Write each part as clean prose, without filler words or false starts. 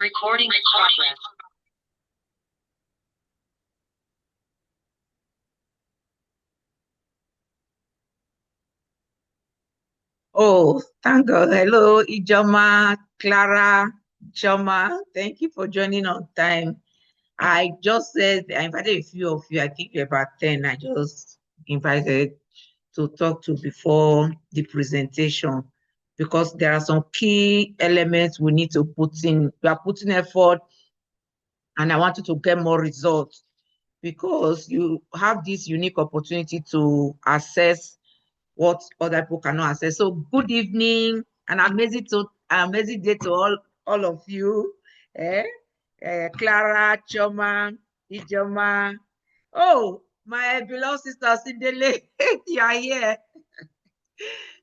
Recording in progress. Oh, thank God. Hello, Ijoma, Clara, Choma. Thank you for joining on time. I just said I invited a few of you. I think you're about 10. I just invited to talk to before the presentation because there are some key elements we need to put in. We are putting effort, and I want you to get more results because you have this unique opportunity to assess what other people cannot access. So good evening and amazing day to all of you. Eh? Clara, Choma, Ijoma. Oh, my beloved sister Sindele, you are here.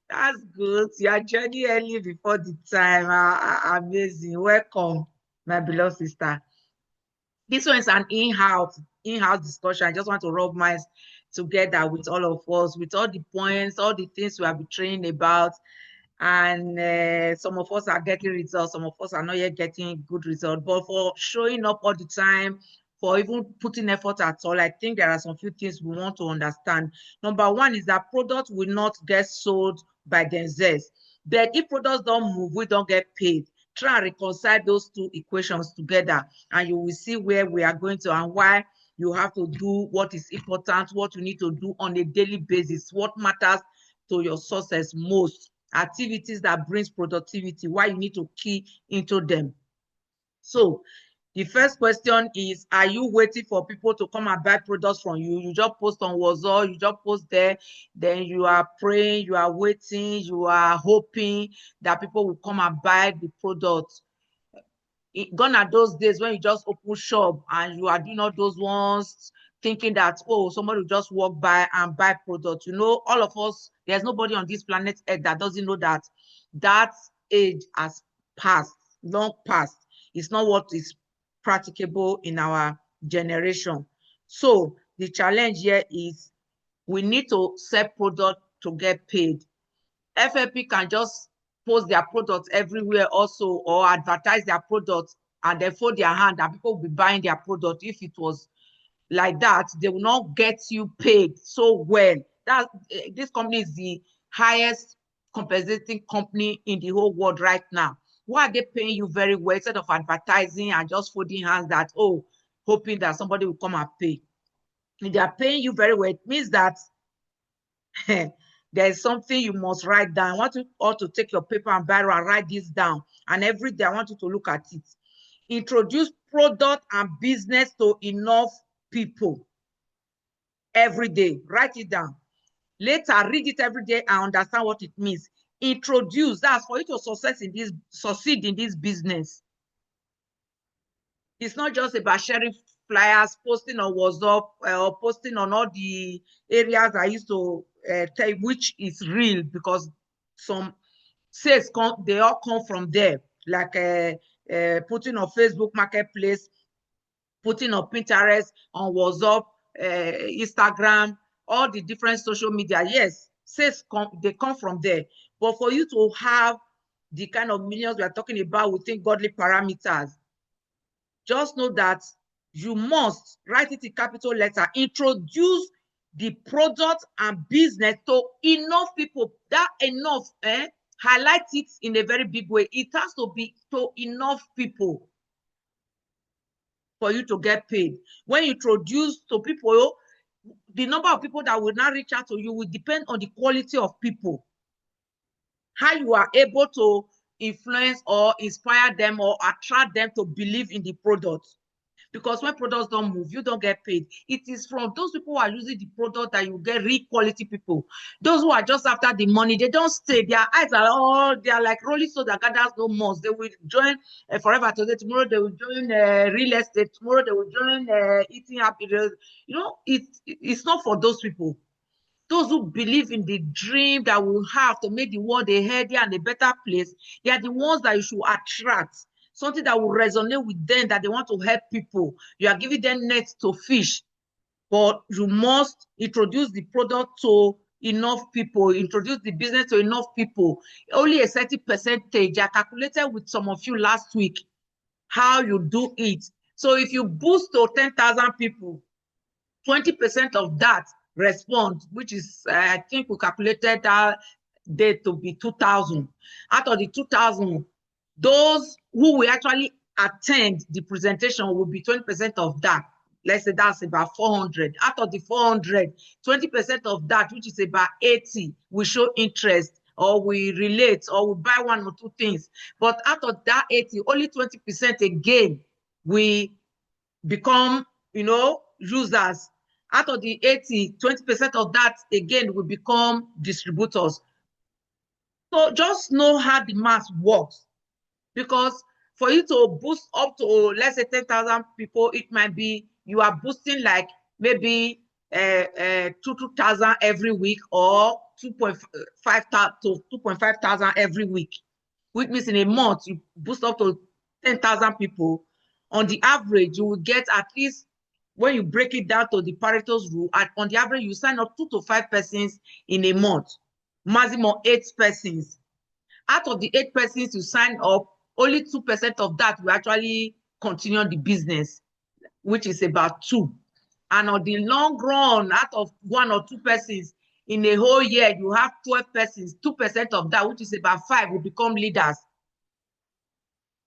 That's good. You are joining early before the time. Amazing. Welcome, my beloved sister. This one is an in-house discussion. I just want to rub minds together with all of us, with all the points, all the things we have been training about. And some of us are getting results, some of us are not yet getting good results. But for showing up all the time, for even putting effort at all, I think there are some few things we want to understand. Number one is that products will not get sold by themselves. But if products don't move, we don't get paid. Try and reconcile those two equations together, and you will see where we are going to and why you have to do what is important, what you need to do on a daily basis, what matters to your success most, activities that brings productivity, why you need to key into them. So the first question is, are you waiting for people to come and buy products from you? You just post on WhatsApp, you just post there, then you are praying, you are waiting, you are hoping that people will come and buy the product. Gone are those days when you just open shop and you are doing all those ones thinking that, oh, somebody will just walk by and buy products. You know, all of us, there's nobody on this planet Earth that doesn't know that that age has passed, long past. It's not what is practicable in our generation. So the challenge here is we need to sell product to get paid. FFP can just post their products everywhere also, or advertise their products, and then fold their hand and people will be buying their product. If it was like that, they will not get you paid so well. That this company is the highest compensating company in the whole world right now. Why are they paying you very well instead of advertising and just folding hands that, oh, hoping that somebody will come and pay? If they are paying you very well, it means that there is something you must write down. I want you all to take your paper and biro and write this down. And every day I want you to look at it. Introduce product and business to enough people. Every day, write it down. Later, read it every day and understand what it means. Introduce, that's for you to succeed in this business. It's not just about sharing flyers, posting on WhatsApp, or posting on all the areas I used to tell you, which is real, because some sales they all come from there, like putting on Facebook Marketplace, putting on Pinterest, on WhatsApp, Instagram, all the different social media. Yes, sales they come from there. But for you to have the kind of millions we are talking about within godly parameters, just know that you must write it in capital letter, introduce the product and business to enough people. That enough, highlight it in a very big way. It has to be to enough people for you to get paid. When you introduce to people, the number of people that will now reach out to you will depend on the quality of people. How you are able to influence or inspire them or attract them to believe in the product. Because when products don't move, you don't get paid. It is from those people who are using the product that you get real quality people. Those who are just after the money, they don't stay. Their eyes are all, they are like rolling so that gathers no more. They will join Forever Today. Tomorrow they will join real estate. Tomorrow they will join eating happy. You know, it's not for those people. Those who believe in the dream that we have to make the world a healthier and a better place, they are the ones that you should attract. Something that will resonate with them, that they want to help people. You are giving them nets to fish, but you must introduce the product to enough people, introduce the business to enough people. Only a certain percentage. I calculated with some of you last week how you do it. So if you boost to 10,000 people, 20% of that respond, which is, I think we calculated that day to be 2,000. Out of the 2,000, those who will actually attend the presentation will be 20% of that. Let's say that's about 400. Out of the 400, 20% of that, which is about 80, will show interest or we relate or we buy one or two things. But out of that 80, only 20% again we become, users. Out of the 80, 20% of that again will become distributors. So just know how the math works, because for you to boost up to, let's say, 10,000 people, it might be you are boosting like maybe 2,000 every week or 2.5 to 2,500 every week, which means in a month you boost up to 10,000 people. On the average, you will get at least, when you break it down to the Pareto's rule, on the average, you sign up 2 to 5 persons in a month, maximum 8 persons. Out of the 8 persons you sign up, only 2% of that will actually continue the business, which is about 2. And on the long run, out of 1 or 2 persons in a whole year, you have 12 persons. 2% of that, which is about 5, will become leaders.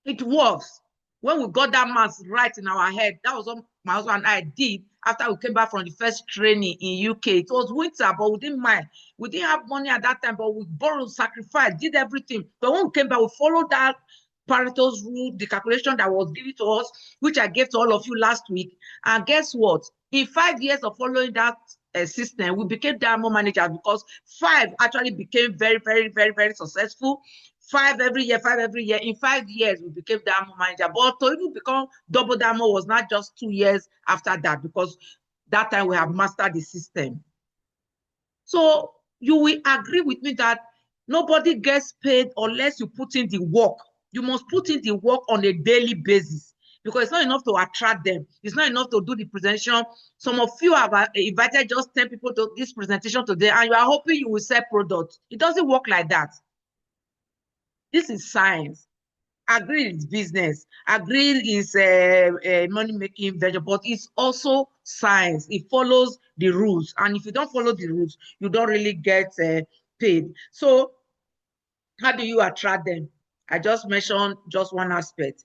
It works. When we got that math right in our head, that was what my husband and I did after we came back from the first training in UK. It was winter, but we didn't mind. We didn't have money at that time, but we borrowed, sacrificed, did everything. But when we came back, we followed that Pareto's rule, the calculation that was given to us, which I gave to all of you last week. And guess what? In 5 years of following that system, we became diamond managers, because 5 actually became very, very, very, very successful. 5 every year, 5 every year. In 5 years, we became diamond manager. But to even become double diamond was not just 2 years after that, because that time we have mastered the system. So you will agree with me that nobody gets paid unless you put in the work. You must put in the work on a daily basis, because it's not enough to attract them. It's not enough to do the presentation. Some of you have invited just 10 people to this presentation today, and you are hoping you will sell products. It doesn't work like that. This is science. Agree is business. Agree is money-making venture, but it's also science. It follows the rules. And if you don't follow the rules, you don't really get paid. So how do you attract them? I just mentioned just one aspect.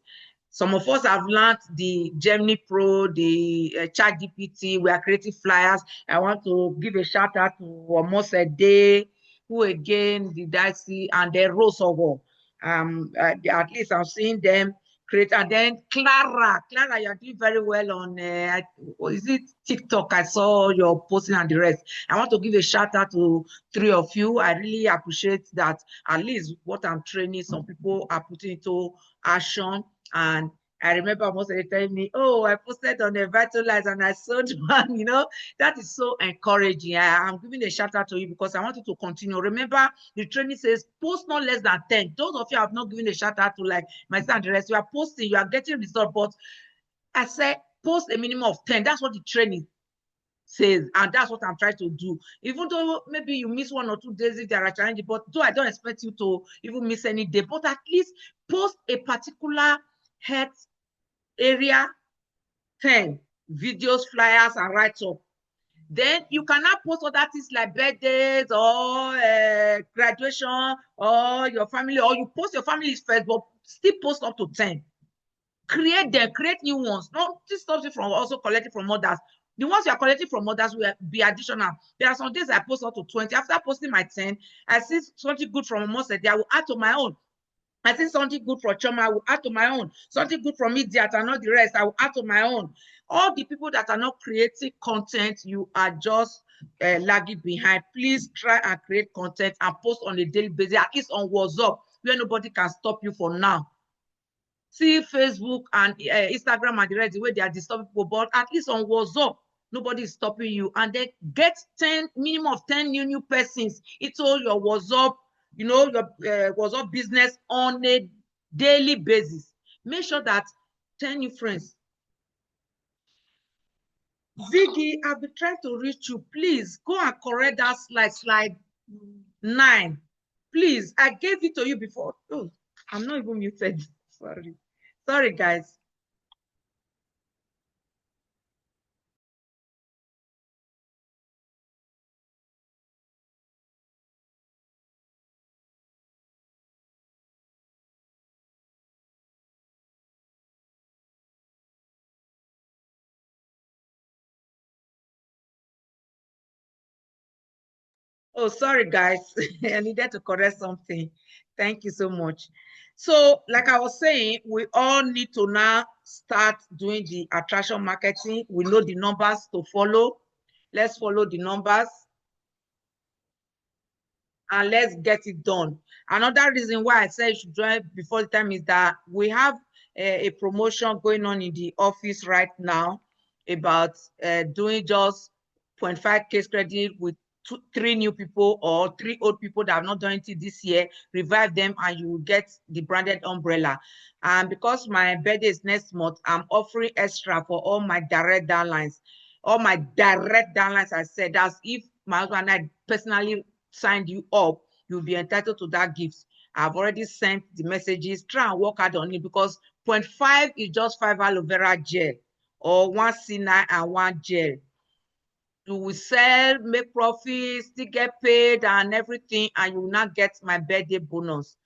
Some of us have learned the Gemini Pro, the ChatGPT. We are creating flyers. I want to give a shout out to Omosede, who again did I see, and then Rose Owo. At least I'm seeing them create. And then Clara, you're doing very well on, is it TikTok? I saw your posting and the rest. I want to give a shout out to 3 of you. I really appreciate that. At least what I'm training, some people are putting into action. And I remember most of the telling me, oh, I posted on the Vitalize and I sold one, that is so encouraging. I'm giving a shout out to you because I want you to continue. Remember, the training says post not less than 10. Those of you have not given a shout out to, like myself and the rest, you are posting, you are getting results, but I said post a minimum of 10. That's what the training says, and that's what I'm trying to do. Even though maybe you miss 1 or 2 days if there are challenges, but though I don't expect you to even miss any day, but at least post a particular health area 10 videos, flyers, and write-up. Then you cannot post other things like birthdays or graduation or your family, or you post your family's first, but still post up to 10. Create them, create new ones. No, this stops you from also collecting from others. The ones you are collecting from others will be additional. There are some days I post up to 20. After posting my 10, I see something good from almost a day, I will add to my own. I think something good for Choma, I will add to my own. Something good from Idiot and not the rest, I will add to my own. All the people that are not creating content, you are just lagging behind. Please try and create content and post on a daily basis, at least on WhatsApp, where nobody can stop you for now. See Facebook and Instagram and the rest, the way they are disturbing people, but at least on WhatsApp, nobody is stopping you. And then get 10, minimum of 10 new persons into your WhatsApp, your WhatsApp business on a daily basis. Make sure that 10 new friends. Ziggy, I've been trying to reach you. Please go and correct that slide 9. Please, I gave it to you before. Oh, I'm not even muted. Sorry, guys. Oh, sorry, guys. I needed to correct something. Thank you so much. So, like I was saying, we all need to now start doing the attraction marketing. We know the numbers to follow. Let's follow the numbers and let's get it done. Another reason why I said you should join before the time is that we have a promotion going on in the office right now about doing just 0.5 case credit with 3 new people or 3 old people that have not done it this year. Revive them and you will get the branded umbrella. And because my birthday is next month, I'm offering extra for all my direct downlines. All my direct downlines, I said, that's if my husband and I personally signed you up, you'll be entitled to that gift. I've already sent the messages. Try and work hard on it because 0.5 is just 5 aloe vera gel or 1 C9 and 1 gel. You will sell, make profits, still get paid and everything, and you will not get my birthday bonus.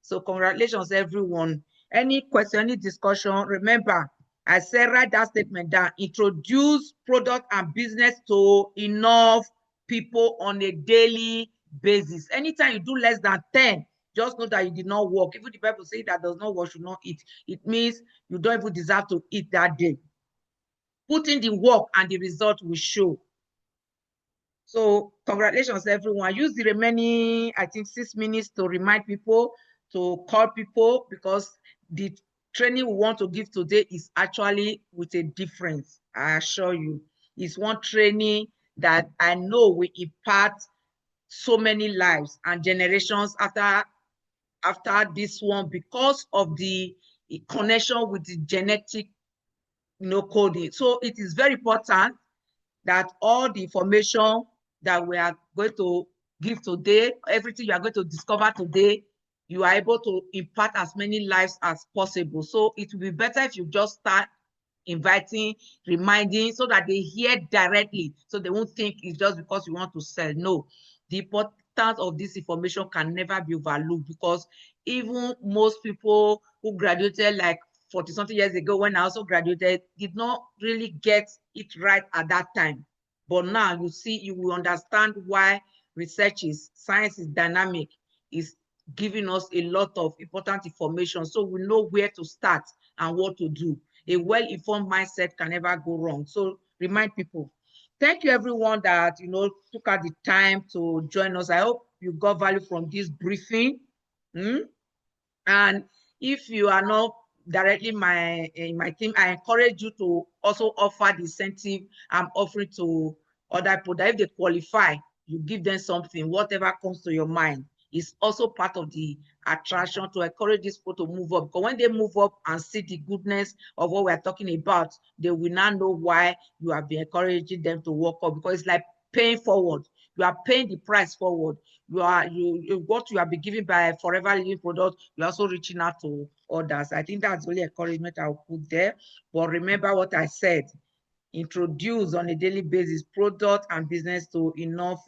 So congratulations, everyone. Any question, any discussion, remember, I said write that statement down. Introduce product and business to enough people on a daily basis. Anytime you do less than 10, just know that you did not work. Even the Bible say that does not work should not eat. It means you don't even deserve to eat that day. Put in the work and the result will show. So congratulations, everyone. Use the remaining, I think, 6 minutes to remind people, to call people, because the training we want to give today is actually with a difference. I assure you. It's one training that I know will impact so many lives and generations after this one because of the connection with the genetic coding. So it is very important that all the information that we are going to give today, everything you are going to discover today, you are able to impact as many lives as possible. So it will be better if you just start inviting, reminding, so that they hear directly, so they won't think it's just because you want to sell. No, the importance of this information can never be overlooked, because even most people who graduated like 40 something years ago, when I also graduated, did not really get it right at that time. But now you see, you will understand why science is dynamic, is giving us a lot of important information, so we know where to start and what to do. A well-informed mindset can never go wrong. So remind people. Thank you, everyone that took out the time to join us. I hope you got value from this briefing. And if you are not directly in my team, I encourage you to also offer the incentive I'm offering to other people, that if they qualify, you give them something, whatever comes to your mind. Is also part of the attraction to encourage these people to move up. Because when they move up and see the goodness of what we're talking about, they will now know why you have been encouraging them to work up, because it's like paying forward. You are paying the price forward. What you have been given by Forever Living product, you're also reaching out to others. I think that's really encouragement I'll put there. But remember what I said. Introduce on a daily basis product and business to enough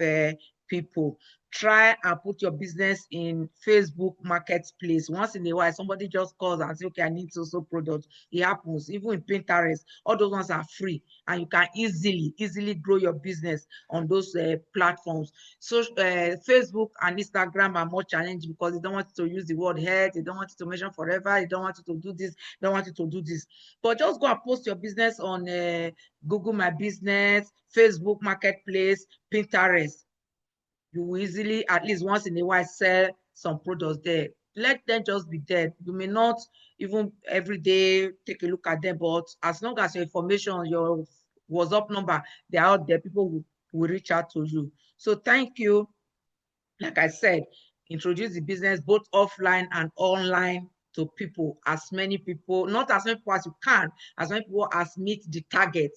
people. Try and put your business in Facebook Marketplace. Once in a while, somebody just calls and says, okay, I need so product. It happens. Even in Pinterest, all those ones are free, and you can easily grow your business on those platforms. So Facebook and Instagram are more challenging because they don't want you to use the word head, they don't want you to mention forever, they don't want you to do this, they don't want you to do this. But just go and post your business on Google My Business, Facebook Marketplace, Pinterest. You will easily, at least once in a while, sell some products there. Let them just be there. You may not even every day take a look at them, but as long as your information, your WhatsApp number, they're out there, people will reach out to you. So thank you. Like I said, introduce the business both offline and online to people, as many people, not as many people as you can, as many people as meet the target.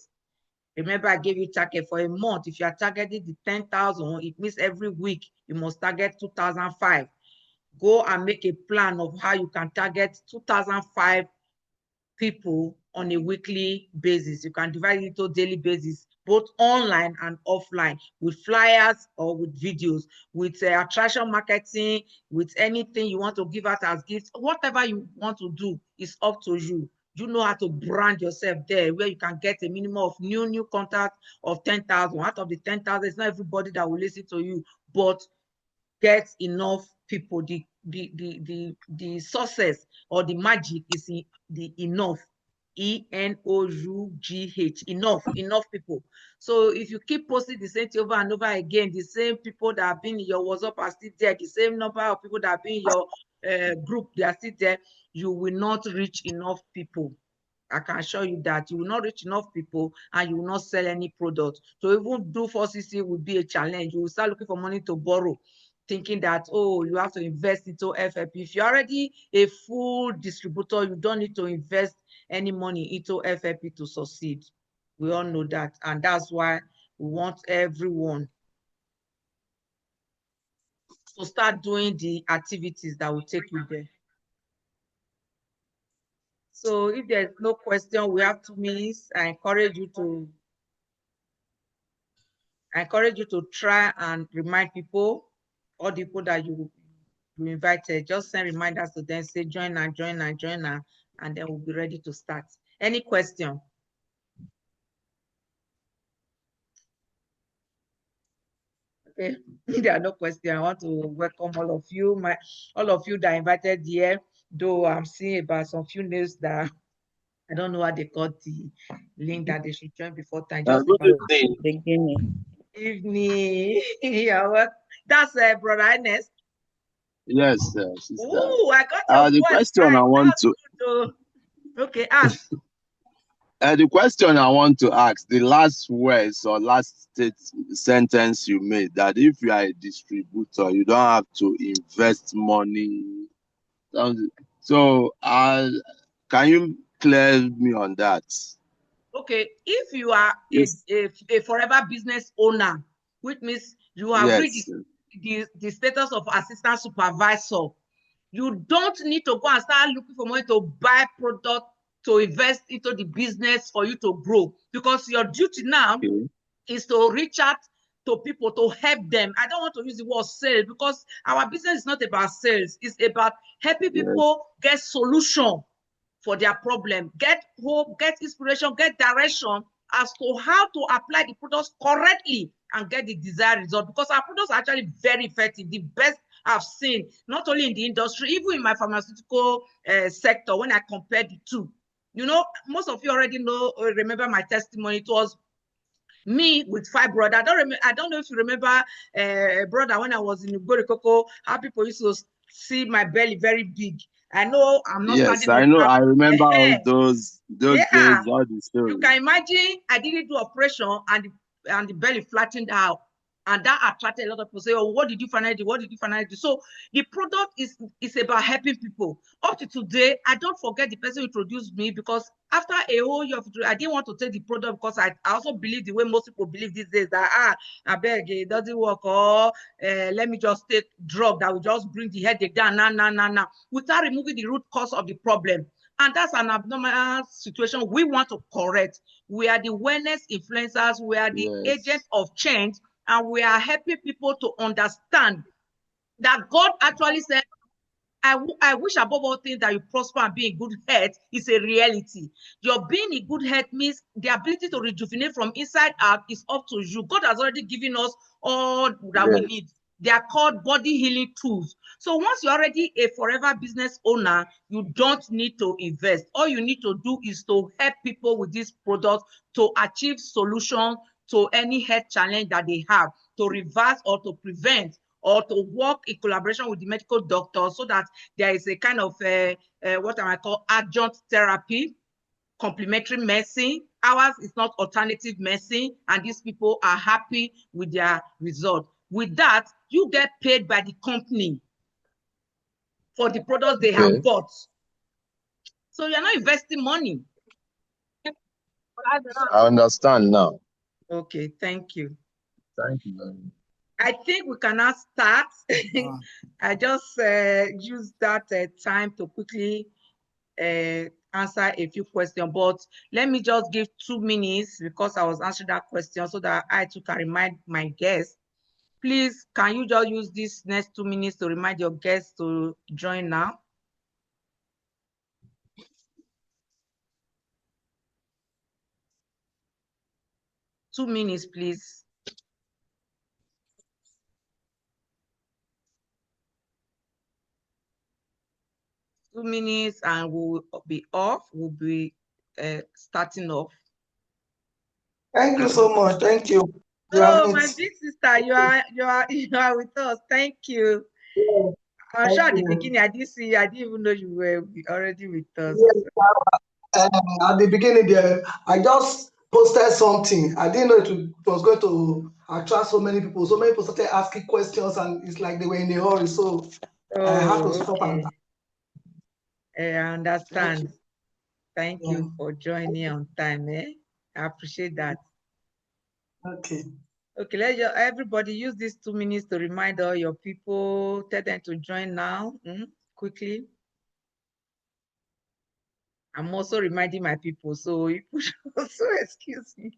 Remember, I gave you target for a month. If you are targeting the 10,000, it means every week you must target 2,005. Go and make a plan of how you can target 2,005 people on a weekly basis. You can divide it into daily basis, both online and offline, with flyers or with videos, with attraction marketing, with anything you want to give out as gifts. Whatever you want to do is up to you. You know how to brand yourself there, where you can get a minimum of new contact of 10,000. Out of the 10,000, it's not everybody that will listen to you, but get enough people. The success or the magic is in the enough. ENOUGH, enough people. So if you keep posting the same thing over and over again, the same people that have been in your WhatsApp are still there, the same number of people that have been in your group, they are still there, you will not reach enough people. I can assure you that you will not reach enough people and you will not sell any product. So even do 460 will be a challenge. You will start looking for money to borrow, thinking that, oh, you have to invest into FFP. If you're already a full distributor, you don't need to invest any money into FFP to succeed. We all know that. And that's why we want everyone to start doing the activities that will take you there. So if there's no question, we have 2 minutes. I encourage you to try and remind people, all the people that you invited, just send reminders to them, say join now, and then we'll be ready to start. Any question? Okay, there are no questions. I want to welcome all of you, all of you that invited here, though I'm seeing about some few names that I don't know what they call the link that they should join before time. Just Good evening. Beginning. Evening. Yeah, well, that's Brother Ernest. Yes, sister. Oh, I got your The voice question right. I want That's to good, okay, ask. the question I want to ask, the last words or last sentence you made, that if you are a distributor, you don't have to invest money. So, can you clear me on that? Okay, if you are Yes. a forever business owner, which means you have reached the status of assistant supervisor, you don't need to go and start looking for money to buy product to invest into the business for you to grow, because your duty now is to reach out to people to help them. I don't want to use the word sales, because our business is not about sales. It's about helping people get solution for their problem, get hope, get inspiration, get direction as to how to apply the products correctly and get the desired result. Because our products are actually very effective, the best I've seen, not only in the industry, even in my pharmaceutical sector, when I compared the two. You know, most of you already know, remember my testimony. It was me with fibroid. I don't know if you remember, brother, when I was in Ugorikoko, how people used to see my belly very big. I know I'm not standing I up. know. I remember all those days, Yeah, all the stories. you can imagine I didn't do operation and the belly flattened out. And that attracted a lot of people. Say, oh, what did you finally do? What did you finally do? So the product is about helping people. Up to today, I don't forget the person who introduced me, because after a whole year of it, I didn't want to take the product, because I also believe the way most people believe these days, that I beg, it doesn't work, or let me just take drug that will just bring the headache down, nah, without removing the root cause of the problem. And that's an abnormal situation we want to correct. We are the wellness influencers, we are the agents of change, and we are helping people to understand that God actually said, I wish above all things that you prosper and be in good health is a reality. Your being in good health means the ability to rejuvenate from inside out is up to you. God has already given us all that we need. They are called body healing tools. So once you're already a forever business owner, you don't need to invest. All you need to do is to help people with this product to achieve solution to any health challenge that they have, to reverse or to prevent, or to work in collaboration with the medical doctor, so that there is a kind of what I call adjunct therapy, complementary medicine. Ours is not alternative medicine, and these people are happy with their result. With that, you get paid by the company for the products they have bought. So you're not investing money. I understand now. Okay, thank you. Thank you very much. I think we can now start. I just used that time to quickly answer a few questions, but let me just give 2 minutes, because I was answering that question, so that I too can remind my guests. Please, can you just use this next 2 minutes to remind your guests to join now? 2 minutes, please. Two minutes and we'll be off. We'll be starting off. Thank you so much. Thank you. Oh, my big sister, you are with us. Thank you. Yeah, I'm sure at the beginning I didn't see you. I didn't even know you were already with us. Yeah, at the beginning there, I just posted something. I didn't know it was going to attract so many people. So many people started asking questions, and it's like they were in a hurry. So I had to stop Okay. and I understand. Thank Yeah. you for joining on time. I appreciate that. Okay. Okay, everybody use these 2 minutes to remind all your people. Tell them to join now, quickly. I'm also reminding my people, so you should also excuse me.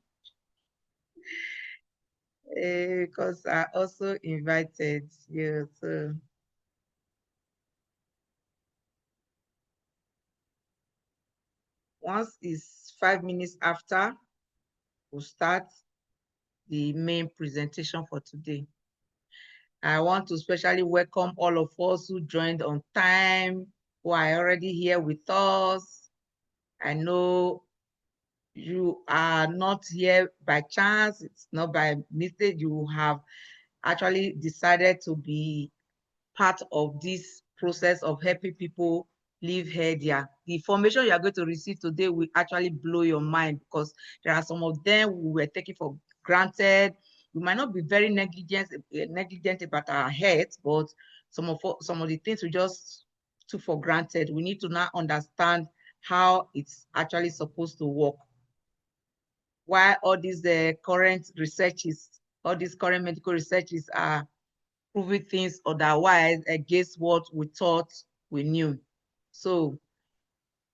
Because I also invited you. So once it's 5 minutes after, we'll start the main presentation for today. I want to especially welcome all of us who joined on time, who are already here with us. I know you are not here by chance, it's not by mistake. You have actually decided to be part of this process of helping people live healthier. The information you are going to receive today will actually blow your mind, because there are some of them we were taking for granted. We might not be very negligent about our health, but some of the things we just took for granted, we need to now understand how it's actually supposed to work. Why all these current medical researches are proving things otherwise against what we thought we knew. So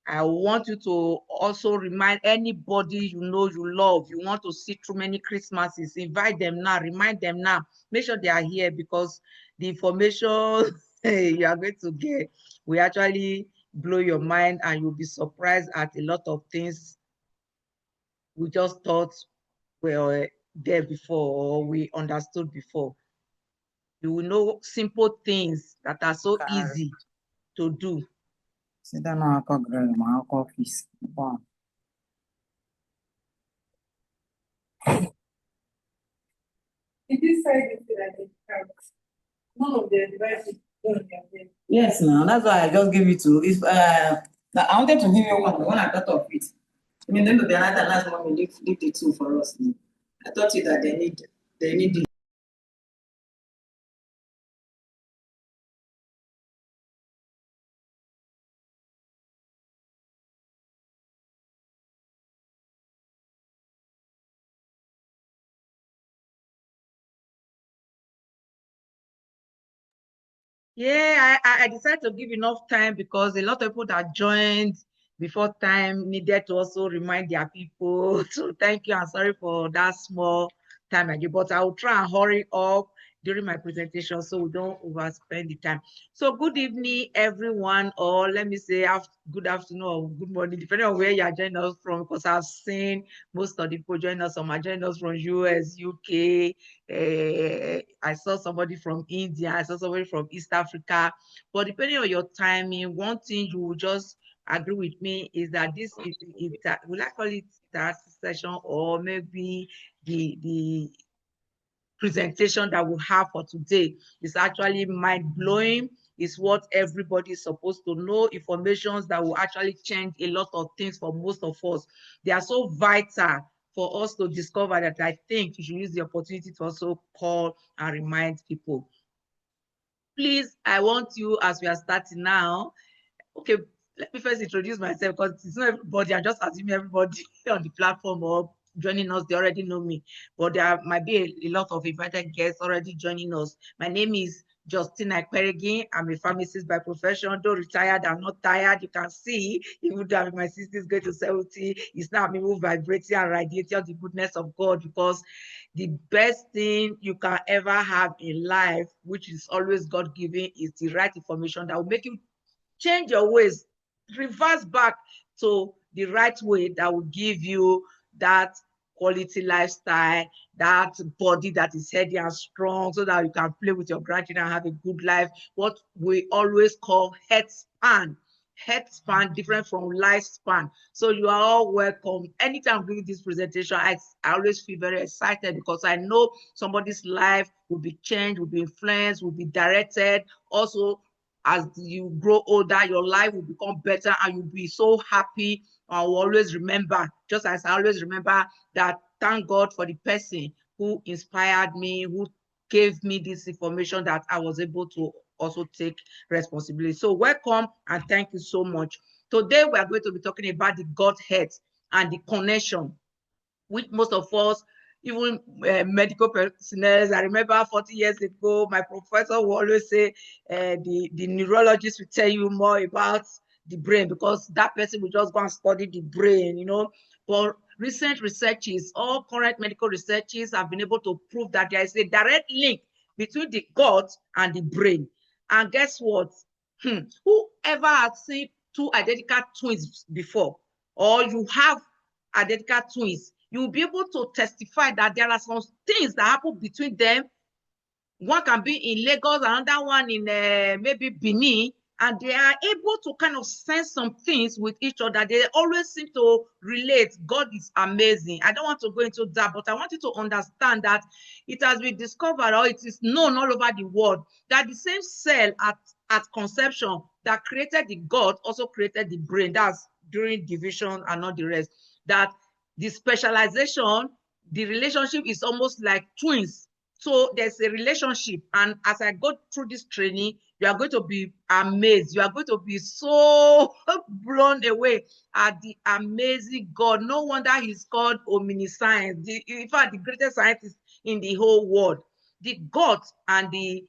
I want you to also remind anybody you know you love, you want to see through many Christmases, invite them now, remind them now, make sure they are here, because the information you are going to get will actually blow your mind, and you'll be surprised at a lot of things we just thought were there before, or we understood before. You will know simple things that are so easy to do. Sit down on our grill, my office. Wow. Did you say that none of the devices don't have? Yes, now that's why I just gave it to. If I wanted to give you one when I thought of it. I mean, then the other last one leave the two for us. I thought it that they need it. Yeah, I decided to give enough time, because a lot of people that joined before time needed to also remind their people. So thank you. I'm sorry for that small time I give, but I will try and hurry up during my presentation so we don't overspend the time. So good evening, everyone, or let me say good afternoon or good morning, depending on where you are joining us from, because I've seen most of the people joining us. Some are joining us from US, UK. I saw somebody from India. I saw somebody from East Africa. But depending on your timing, one thing you will just agree with me is that this is will I call it that session, or maybe the presentation that we have for today is actually mind-blowing. Is what everybody is supposed to know, informations that will actually change a lot of things for most of us. They are so vital for us to discover that I think you should use the opportunity to also call and remind people. Please, I want you, as we are starting now, okay, let me first introduce myself, because it's not everybody. I'm just assuming everybody on the platform or joining us, they already know me, but there might be a lot of invited guests already joining us. My name is Justina Ekperigin. I'm a pharmacist by profession, though retired, I'm not tired. You can see, even though my sister is going to 70, it's now me who vibrating and radiating the goodness of God, because the best thing you can ever have in life, which is always God-given, is the right information that will make you change your ways, reverse back to the right way that will give you that quality lifestyle, that body that is healthy and strong, so that you can play with your grandchildren and have a good life. What we always call health span. Health span different from lifespan. So you are all welcome. Anytime I'm doing this presentation, I always feel very excited because I know somebody's life will be changed, will be influenced, will be directed. Also, as you grow older, your life will become better and you'll be so happy. I will always remember, just as I always remember, that thank God for the person who inspired me, who gave me this information that I was able to also take responsibility. So welcome and thank you so much. Today we are going to be talking about the Godhead and the connection, which most of us, even medical personnel, I remember 40 years ago, my professor would always say the neurologist will tell you more about the brain because that person will just go and study the brain, you know. But recent researches, all current medical researches have been able to prove that there is a direct link between the gut and the brain. And guess what? Whoever has seen two identical twins before, or you have identical twins, you'll be able to testify that there are some things that happen between them. One can be in Lagos, another one in maybe Benin, and they are able to kind of sense some things with each other. They always seem to relate. God is amazing. I don't want to go into that, but I want you to understand that it has been discovered, or it is known all over the world, that the same cell at conception that created the gut also created the brain. That's during division and not the rest. That the specialization, the relationship is almost like twins. So there's a relationship. And as I go through this training, you are going to be amazed. You are going to be so blown away at the amazing God. No wonder he's called omniscience. In fact, the greatest scientist in the whole world. The gut and the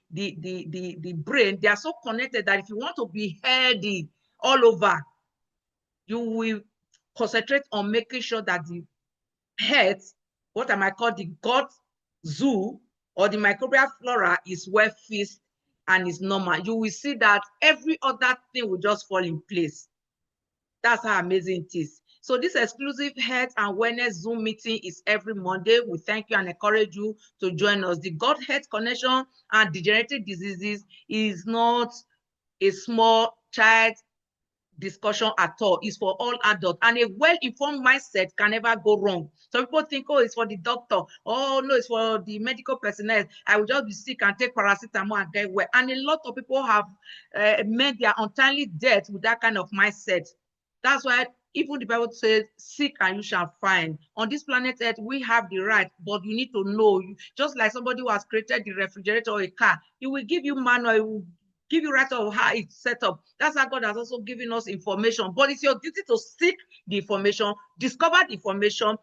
brain, they are so connected that if you want to be healthy all over, you will concentrate on making sure that the health, what I might call the gut zoo or the microbial flora, is well fixed and is normal. You will see that every other thing will just fall in place. That's how amazing it is. So this exclusive health and wellness Zoom meeting is every Monday. We thank you and encourage you to join us. The gut health connection and degenerative diseases is not a small child discussion at all. It's for all adults, and a well-informed mindset can never go wrong. Some people think, oh, it's for the doctor. Oh no, it's for the medical personnel. I will just be sick and take paracetamol and get well. And a lot of people have met their untimely death with that kind of mindset. That's why even the Bible says, seek and you shall find. On this planet Earth, we have the right, but you need to know. Just like somebody who has created the refrigerator or a car, he will give you manual, he will give you right of how it's set up. That's how God has also given us information. But it's your duty to seek the information, discover the information,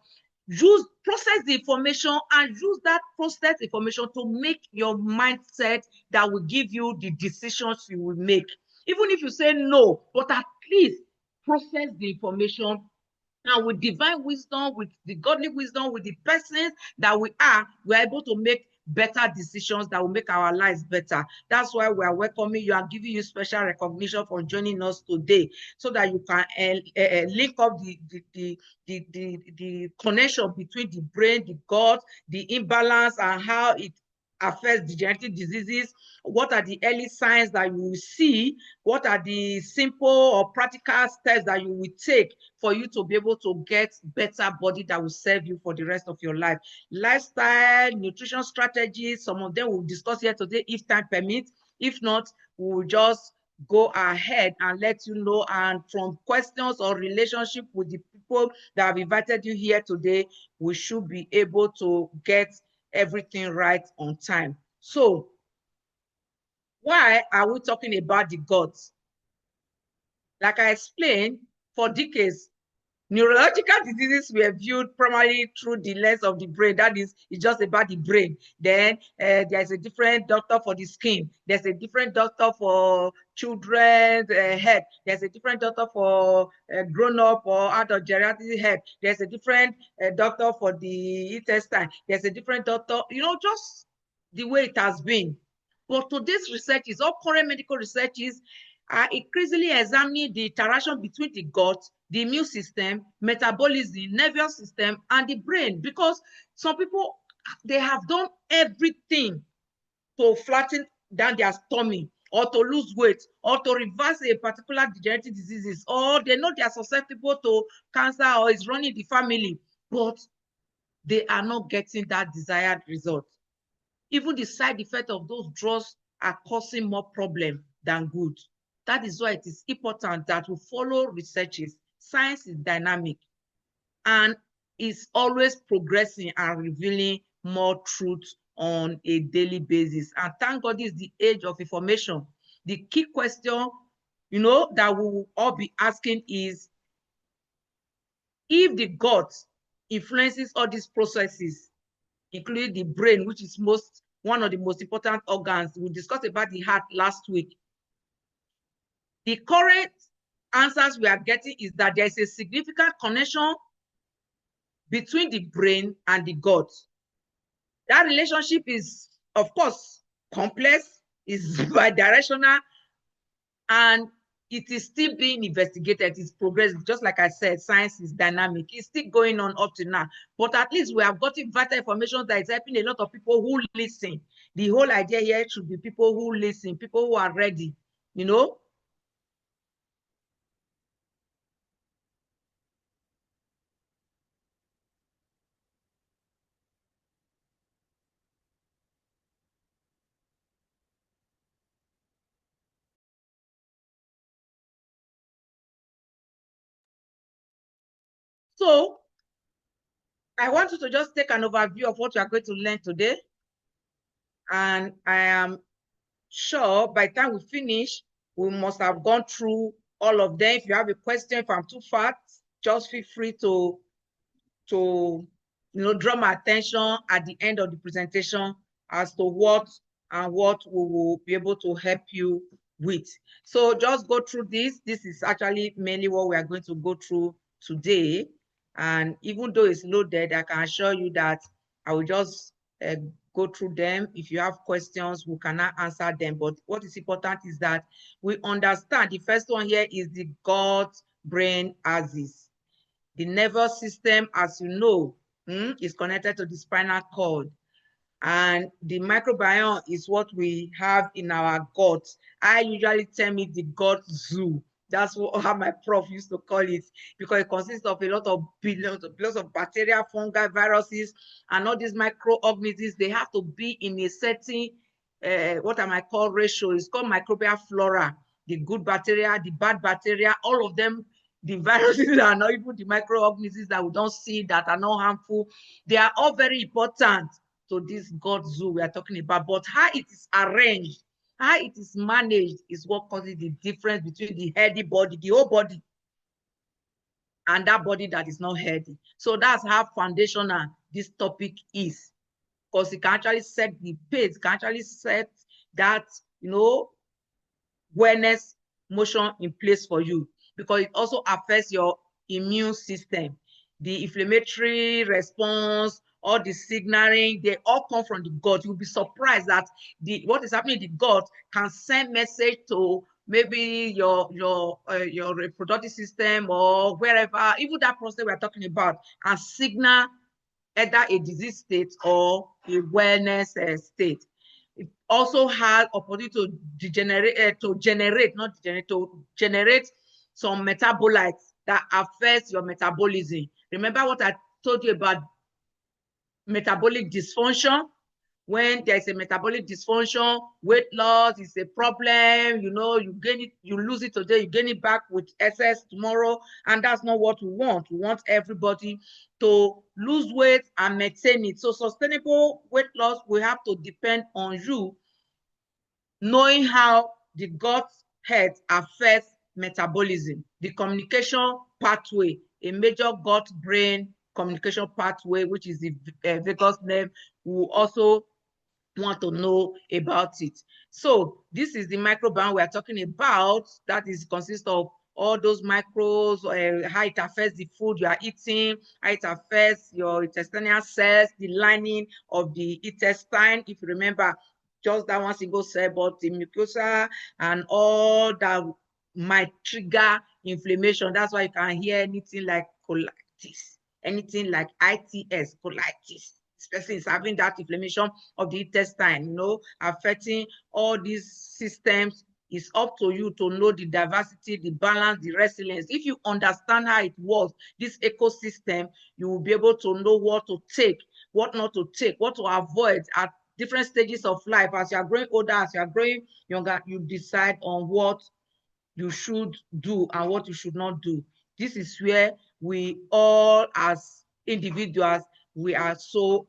process the information, and use that processed information to make your mindset that will give you the decisions you will make. Even if you say no, but at least process the information, and with divine wisdom, with the godly wisdom, with the persons that we're able to make better decisions that will make our lives better. That's why we are welcoming you and giving you special recognition for joining us today, so that you can link up the connection between the brain, the gut, the imbalance, and how it affects degenerative diseases. What are the early signs that you will see? What are the simple or practical steps that you will take for you to be able to get better body that will serve you for the rest of your life? Lifestyle, nutrition strategies, some of them we'll discuss here today if time permits. If not, we'll just go ahead and let you know. And from questions or relationship with the people that have invited you here today, we should be able to get everything right on time. So why are we talking about the gut? Like I explained, for decades, neurological diseases were viewed primarily through the lens of the brain. That is, it's just about the brain. Then there's a different doctor for the skin. There's a different doctor for children's head. There's a different doctor for grown-up or adult geriatric head. There's a different doctor for the intestine. There's a different doctor, just the way it has been. But today's researches, all current medical researches, are increasingly examining the interaction between the gut, the immune system, metabolism, nervous system, and the brain. Because some people, they have done everything to flatten down their stomach, or to lose weight, or to reverse a particular degenerative diseases, or they know they are susceptible to cancer or is running the family, but they are not getting that desired result. Even the side effect of those drugs are causing more problem than good. That is why it is important that we follow researches. Science is dynamic and is always progressing and revealing more truth on a daily basis. And thank God this is the age of information. The key question, that we will all be asking is, if the gut influences all these processes, including the brain, which is one of the most important organs. We discussed about the heart last week. The current answers we are getting is that there is a significant connection between the brain and the gut. That relationship is, of course, complex, is bidirectional, and it is still being investigated. It's progressing. Just like I said, science is dynamic. It's still going on up to now. But at least we have gotten vital information that is helping a lot of people who listen. The whole idea here should be people who listen, people who are ready, So I want you to just take an overview of what you are going to learn today. And I am sure by the time we finish, we must have gone through all of them. If you have a question, if I'm too fast, just feel free to draw my attention at the end of the presentation as to what we will be able to help you with. So just go through this. This is actually mainly what we are going to go through today. And even though it's loaded, I can assure you that I will just go through them. If you have questions, we cannot answer them. But what is important is that we understand. The first one here is the gut-brain axis. The nervous system, as you know, is connected to the spinal cord. And the microbiome is what we have in our gut. I usually term it the gut zoo. That's how my prof used to call it, because it consists of a lot of billions of bacteria, fungi, viruses, and all these microorganisms. They have to be in a certain, what I might call ratio. It's called microbial flora. The good bacteria, the bad bacteria, all of them, the viruses that are not even the microorganisms that we don't see, that are not harmful. They are all very important to this gut zoo we are talking about. But how it is arranged, how it is managed is what causes the difference between the healthy body, the whole body, and that body that is not healthy. So that's how foundational this topic is, because it can actually set the pace, can actually set that, wellness motion in place for you, because it also affects your immune system. The inflammatory response, all the signaling, they all come from the gut. You'll be surprised that what is happening in the gut can send message to maybe your reproductive system or wherever, even that process we're talking about, and signal either a disease state or a wellness state. It also has opportunity to generate some metabolites that affects your metabolism. Remember what I told you about metabolic dysfunction? When there's a metabolic dysfunction, weight loss is a problem. You gain it, you lose it today, you gain it back with excess tomorrow, and that's not what we want. We want everybody to lose weight and maintain it. So sustainable weight loss will have to depend on you knowing how the gut health affects metabolism, the communication pathway, a major gut-brain communication pathway, which is the vagus nerve. We also want to know about it. So this is the microbiome we are talking about. That consists of all those microbes, how it affects the food you are eating, how it affects your intestinal cells, the lining of the intestine. If you remember, just that one single cell, but the mucosa and all that might trigger inflammation. That's why you can hear anything like colitis, anything like ITS, colitis. This person is having that inflammation of the intestine, you know, affecting all these systems. It's up to you to know the diversity, the balance, the resilience. If you understand how it works, this ecosystem, you will be able to know what to take, what not to take, what to avoid at different stages of life. As you are growing older, as you are growing younger, you decide on what you should do and what you should not do. This is where we all as individuals, we are so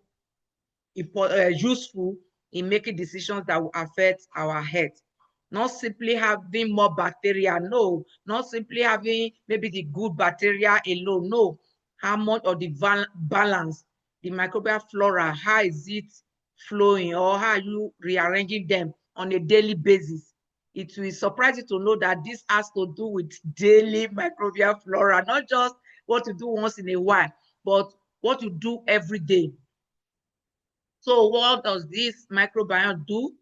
useful in making decisions that will affect our health. Not simply having more bacteria, no. Not simply having maybe the good bacteria alone, no. How much of the balance, the microbial flora, how is it flowing, or how are you rearranging them on a daily basis? It will surprise you to know that this has to do with daily microbial flora, not just what you do once in a while, but what you do every day. So what does this microbiome do?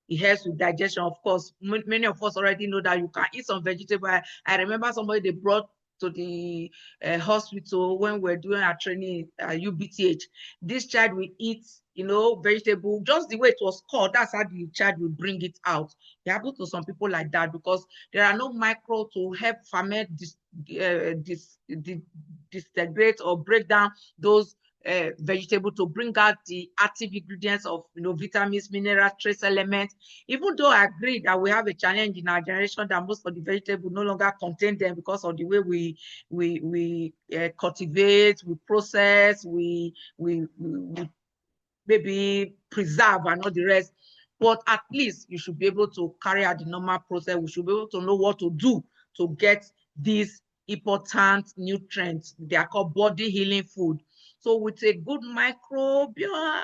It helps with digestion. Of course, many of us already know that you can eat some vegetable. I remember somebody they brought to the hospital when we're doing our training at UBTH. This child will eat, you know, vegetable, just the way it was called. That's how the child will bring it out. It happens to some people like that because there are no micro to help ferment, disintegrate or break down those vegetable to bring out the active ingredients of, you know, vitamins, minerals, trace elements. Even though I agree that we have a challenge in our generation that most of the vegetable no longer contain them because of the way we cultivate, we process, we maybe preserve and all the rest. But at least you should be able to carry out the normal process. We should be able to know what to do to get these important nutrients. They are called body healing food. So with a good microbial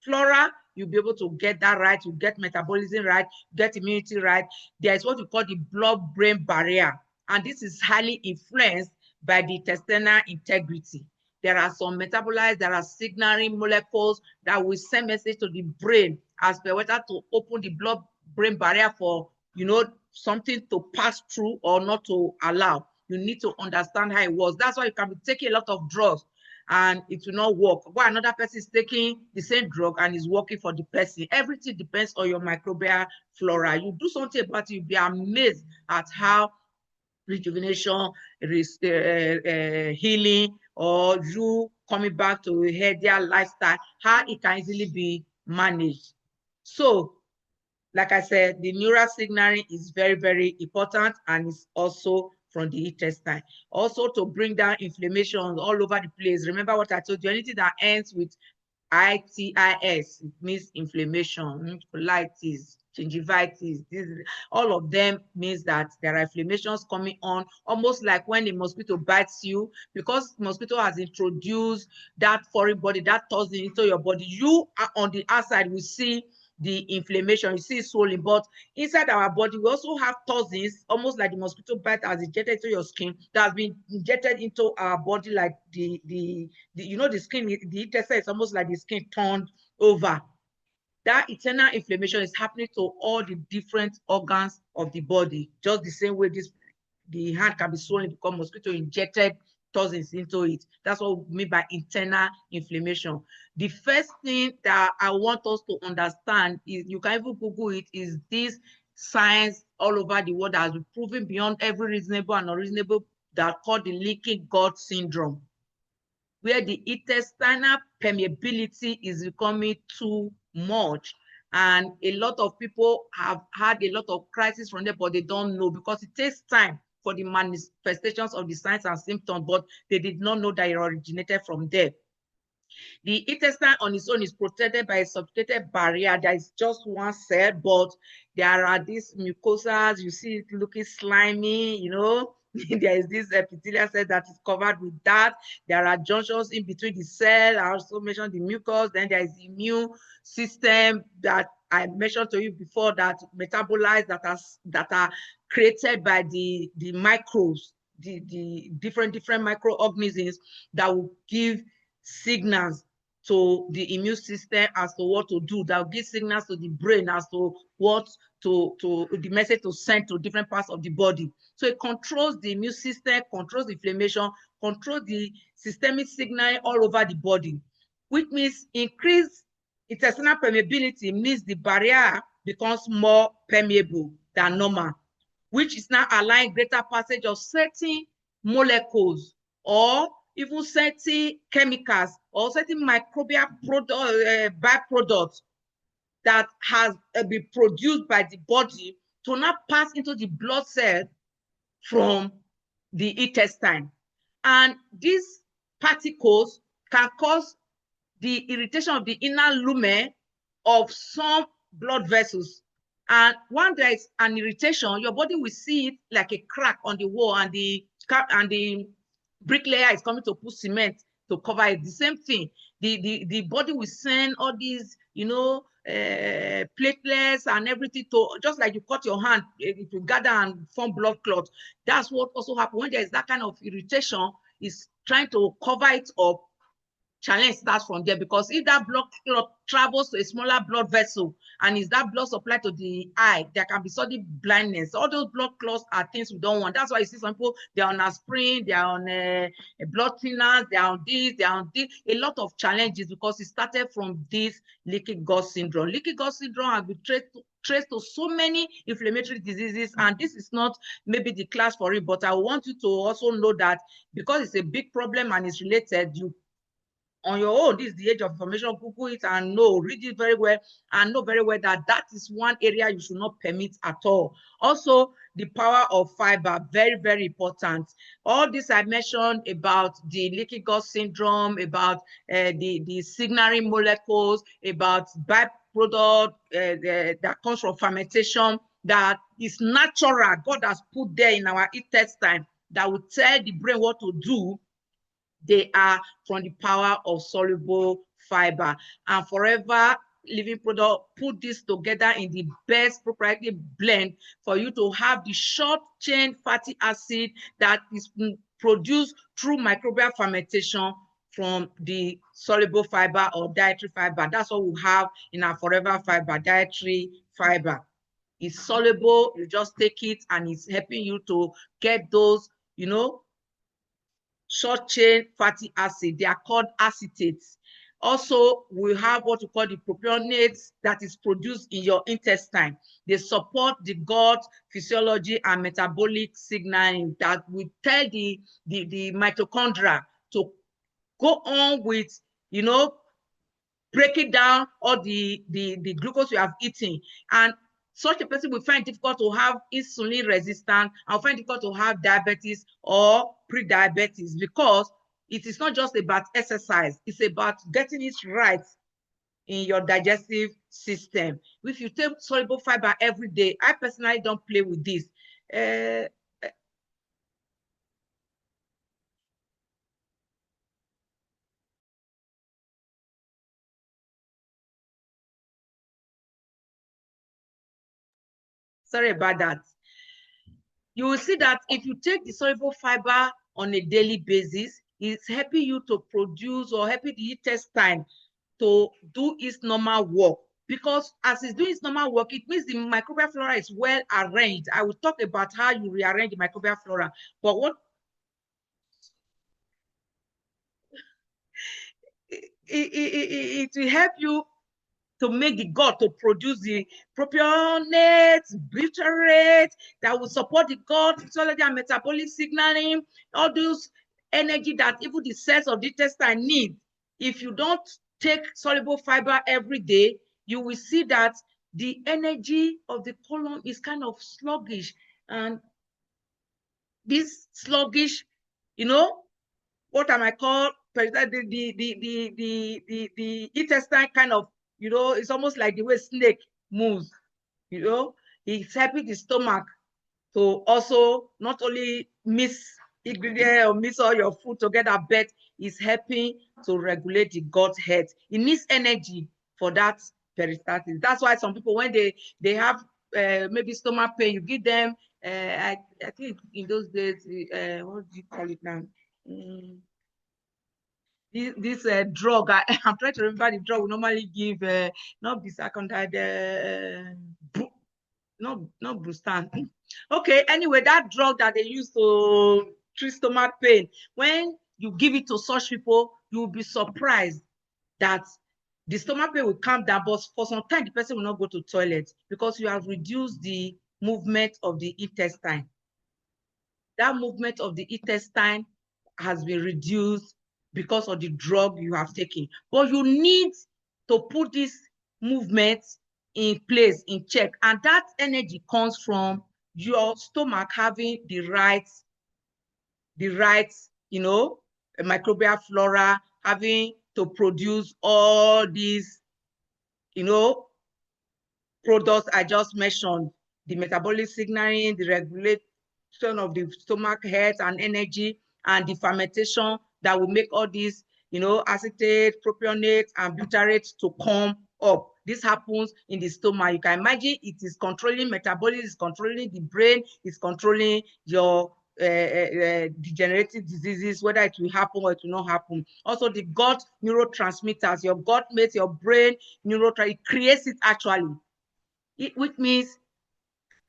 flora, you'll be able to get that right, you get metabolism right, get immunity right. There is what we call the blood-brain barrier, and this is highly influenced by the intestinal integrity. There are some metabolites, there are signaling molecules that will send message to the brain as per whether to open the blood-brain barrier for, you know, something to pass through or not to allow. You need to understand how it works. That's why you can be taking a lot of drugs and it will not work. While another person is taking the same drug and is working for the person. Everything depends on your microbial flora. You do something about it, you'll be amazed at how rejuvenation, healing, or you coming back to a healthier lifestyle, how it can easily be managed. So, like I said, the neural signaling is very, very important, and it's also from the intestine. Also to bring down inflammation all over the place. Remember what I told you, anything that ends with ITIS, it means inflammation, colitis, gingivitis, all of them means that there are inflammations coming on, almost like when a mosquito bites you, because mosquito has introduced that foreign body, that toxin into your body. You are on the outside, we see the inflammation, you see it swollen, but inside our body we also have toxins, almost like the mosquito bite has injected into your skin, that has been injected into our body, like the you know, the skin, the intestine is almost like the skin turned over. That internal inflammation is happening to all the different organs of the body, just the same way the hand can be swollen because mosquito injected toxins into it. That's what we mean by internal inflammation. The first thing that I want us to understand is, you can even Google it, is this science all over the world that has been proven beyond every reasonable and unreasonable, that called the leaky gut syndrome, where the intestinal permeability is becoming too much. And a lot of people have had a lot of crisis from there, but they don't know, because it takes time for the manifestations of the signs and symptoms, but they did not know that it originated from there. The intestine on its own is protected by a subcutaneous barrier that is just one cell, but there are these mucosas, you see it looking slimy, you know. There is this epithelial cell that is covered with that. There are junctions in between the cell. I also mentioned the mucus. Then there is the immune system that I mentioned to you before, that metabolites that are created by the microbes, the different microorganisms that will give signals to the immune system as to what to do, that will give signals to the brain as to what to the message to send to different parts of the body. So it controls the immune system, controls the inflammation, controls the systemic signal all over the body, which means increased intestinal permeability means the barrier becomes more permeable than normal, which is now allowing greater passage of certain molecules or even certain chemicals or certain microbial byproducts that has been produced by the body to now pass into the blood cell from the intestine. And these particles can cause the irritation of the inner lumen of some blood vessels. And when there is an irritation, your body will see it like a crack on the wall, and the bricklayer is coming to put cement to cover it. The same thing. The body will send all these, platelets and everything to, just like you cut your hand, it will gather and form blood clot. That's what also happens when there is that kind of irritation. Is trying to cover it up. Challenge starts from there, because if that blood clot travels to a smaller blood vessel and is that blood supply to the eye, there can be sudden blindness. All those blood clots are things we don't want. That's why you see some people, they're on aspirin, they're on blood thinners, they're on this, they're on this. A lot of challenges because it started from this leaky gut syndrome. Leaky gut syndrome has been traced to so many inflammatory diseases, and this is not maybe the class for it, but I want you to also know that because it's a big problem and it's related, you on your own, this is the age of information, Google it and read it very well, and know very well that that is one area you should not permit at all. Also, the power of fiber, very, very important. All this I mentioned about the leaky gut syndrome, about the signaling molecules, about byproduct that comes from fermentation, that is natural, God has put there in our intestine, that will tell the brain what to do. They are from the power of soluble fiber. And Forever Living Product put this together in the best proprietary blend for you to have the short chain fatty acid that is produced through microbial fermentation from the soluble fiber or dietary fiber. That's what we have in our Forever Fiber, dietary fiber. It's soluble, you just take it and it's helping you to get those, short chain fatty acid. They are called acetates. Also, we have what we call the propionates that is produced in your intestine. They support the gut physiology and metabolic signaling that will tell the mitochondria to go on with, breaking down all the glucose you have eaten. And such a person will find it difficult to have insulin resistance, and find it difficult to have diabetes or pre-diabetes, because it is not just about exercise, it's about getting it right in your digestive system. If you take soluble fiber every day, I personally don't play with this. Sorry about that. You will see that if you take the soluble fiber on a daily basis, it's helping you to produce, or helping the intestine to do its normal work. Because as it's doing its normal work, it means the microbial flora is well arranged. I will talk about how you rearrange the microbial flora. But what it will help you to make the gut to produce the propionates, butyrate that will support the gut physiology and metabolic signaling, all those energy that even the cells of the intestine need. If you don't take soluble fiber every day, you will see that the energy of the colon is kind of sluggish. And this sluggish, what I might call the intestine kind of, it's almost like the way snake moves, it's helping the stomach to also not only mix ingredient or mix all your food together, but it's helping to regulate the gut health. It needs energy for that peristalsis. That's why some people, when they have maybe stomach pain, you give them, I think in those days, what do you call it now? this drug. I'm trying to remember the drug we normally give, not bisacondyl, not Brustan. Okay, anyway, that drug that they use to treat stomach pain, when you give it to such people, you will be surprised that the stomach pain will calm down, but for some time, the person will not go to toilet because you have reduced the movement of the intestine. That movement of the intestine has been reduced because of the drug you have taken. But you need to put this movement in place, in check. And that energy comes from your stomach having the right, microbial flora, having to produce all these, products I just mentioned, the metabolic signaling, the regulation of the stomach health and energy, and the fermentation that will make all these, acetate, propionate, and butyrate to come up. This happens in the stomach. You can imagine it is controlling metabolism, it's controlling the brain, it's controlling your degenerative diseases, whether it will happen or it will not happen. Also, the gut neurotransmitters, your gut makes your brain it creates it actually. Which means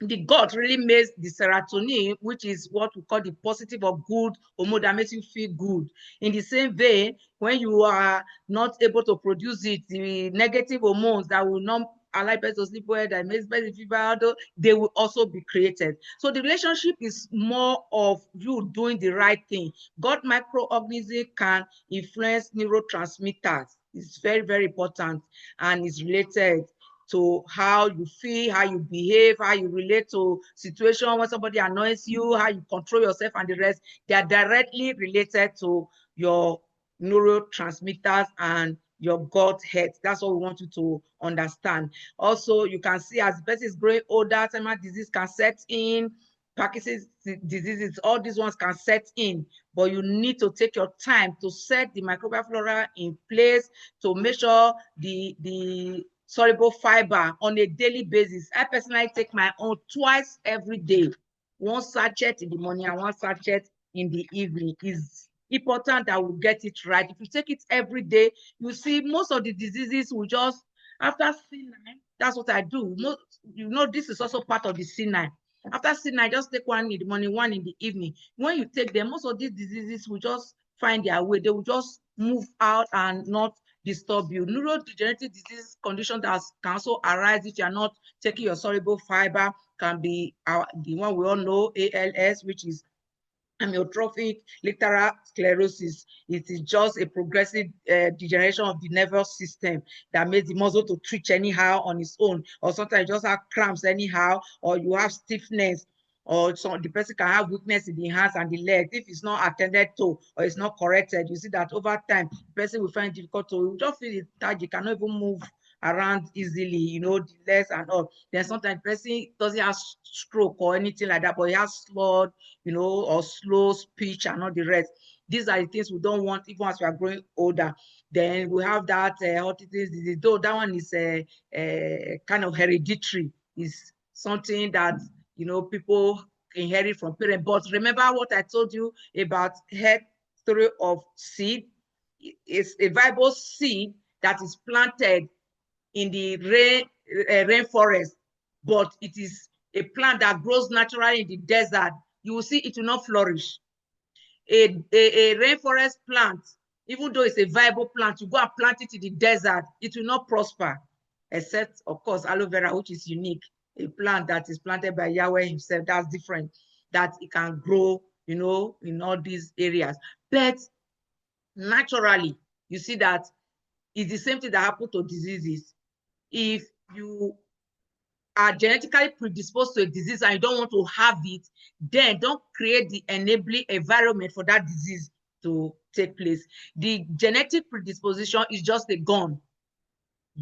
the gut really makes the serotonin, which is what we call the positive or good hormone that makes you feel good. In the same vein, when you are not able to produce it, the negative hormones that will not allow person to sleep well, that makes person feel bad, they will also be created. So the relationship is more of you doing the right thing. Gut microorganism can influence neurotransmitters. It's very, very important and is related to how you feel, how you behave, how you relate to situation when somebody annoys you, how you control yourself and the rest. They are directly related to your neurotransmitters and your gut health. That's what we want you to understand. Also, you can see as the person is growing older, Alzheimer's disease can set in, Parkinson's diseases, all these ones can set in, but you need to take your time to set the microbial flora in place to make sure the soluble fiber on a daily basis. I personally take my own twice every day, one sachet in the morning and one sachet in the evening. Is important that we get it right. If you take it every day, you see most of the diseases will just, after C9, that's what I do. This is also part of the C9. After C9, just take one in the morning, one in the evening. When you take them, most of these diseases will just find their way. They will just move out and not disturb you. Neurodegenerative disease condition that can also arise if you are not taking your soluble fiber can be the one we all know, ALS, which is amyotrophic lateral sclerosis. It is just a progressive degeneration of the nervous system that makes the muscle to twitch anyhow on its own, or sometimes you just have cramps anyhow, or you have stiffness, or the person can have weakness in the hands and the legs. If it's not attended to or it's not corrected, you see that over time, the person will find it difficult to just feel that you cannot even move around easily, the legs and all. Then sometimes the person doesn't have stroke or anything like that, but he has slurred, or slow speech and all the rest. These are the things we don't want even as we are growing older. Then we have that Huntington's disease, though that one is a kind of hereditary, is something that people inherit from parents. But remember what I told you about head story of seed. It's a viable seed that is planted in the rainforest, but it is a plant that grows naturally in the desert. You will see it will not flourish. A rainforest plant, even though it's a viable plant, you go and plant it in the desert, it will not prosper, except, of course, aloe vera, which is unique. A plant that is planted by Yahweh himself, that's different, that it can grow, in all these areas. But naturally, you see that it's the same thing that happened to diseases. If you are genetically predisposed to a disease and you don't want to have it, then don't create the enabling environment for that disease to take place. The genetic predisposition is just a gun,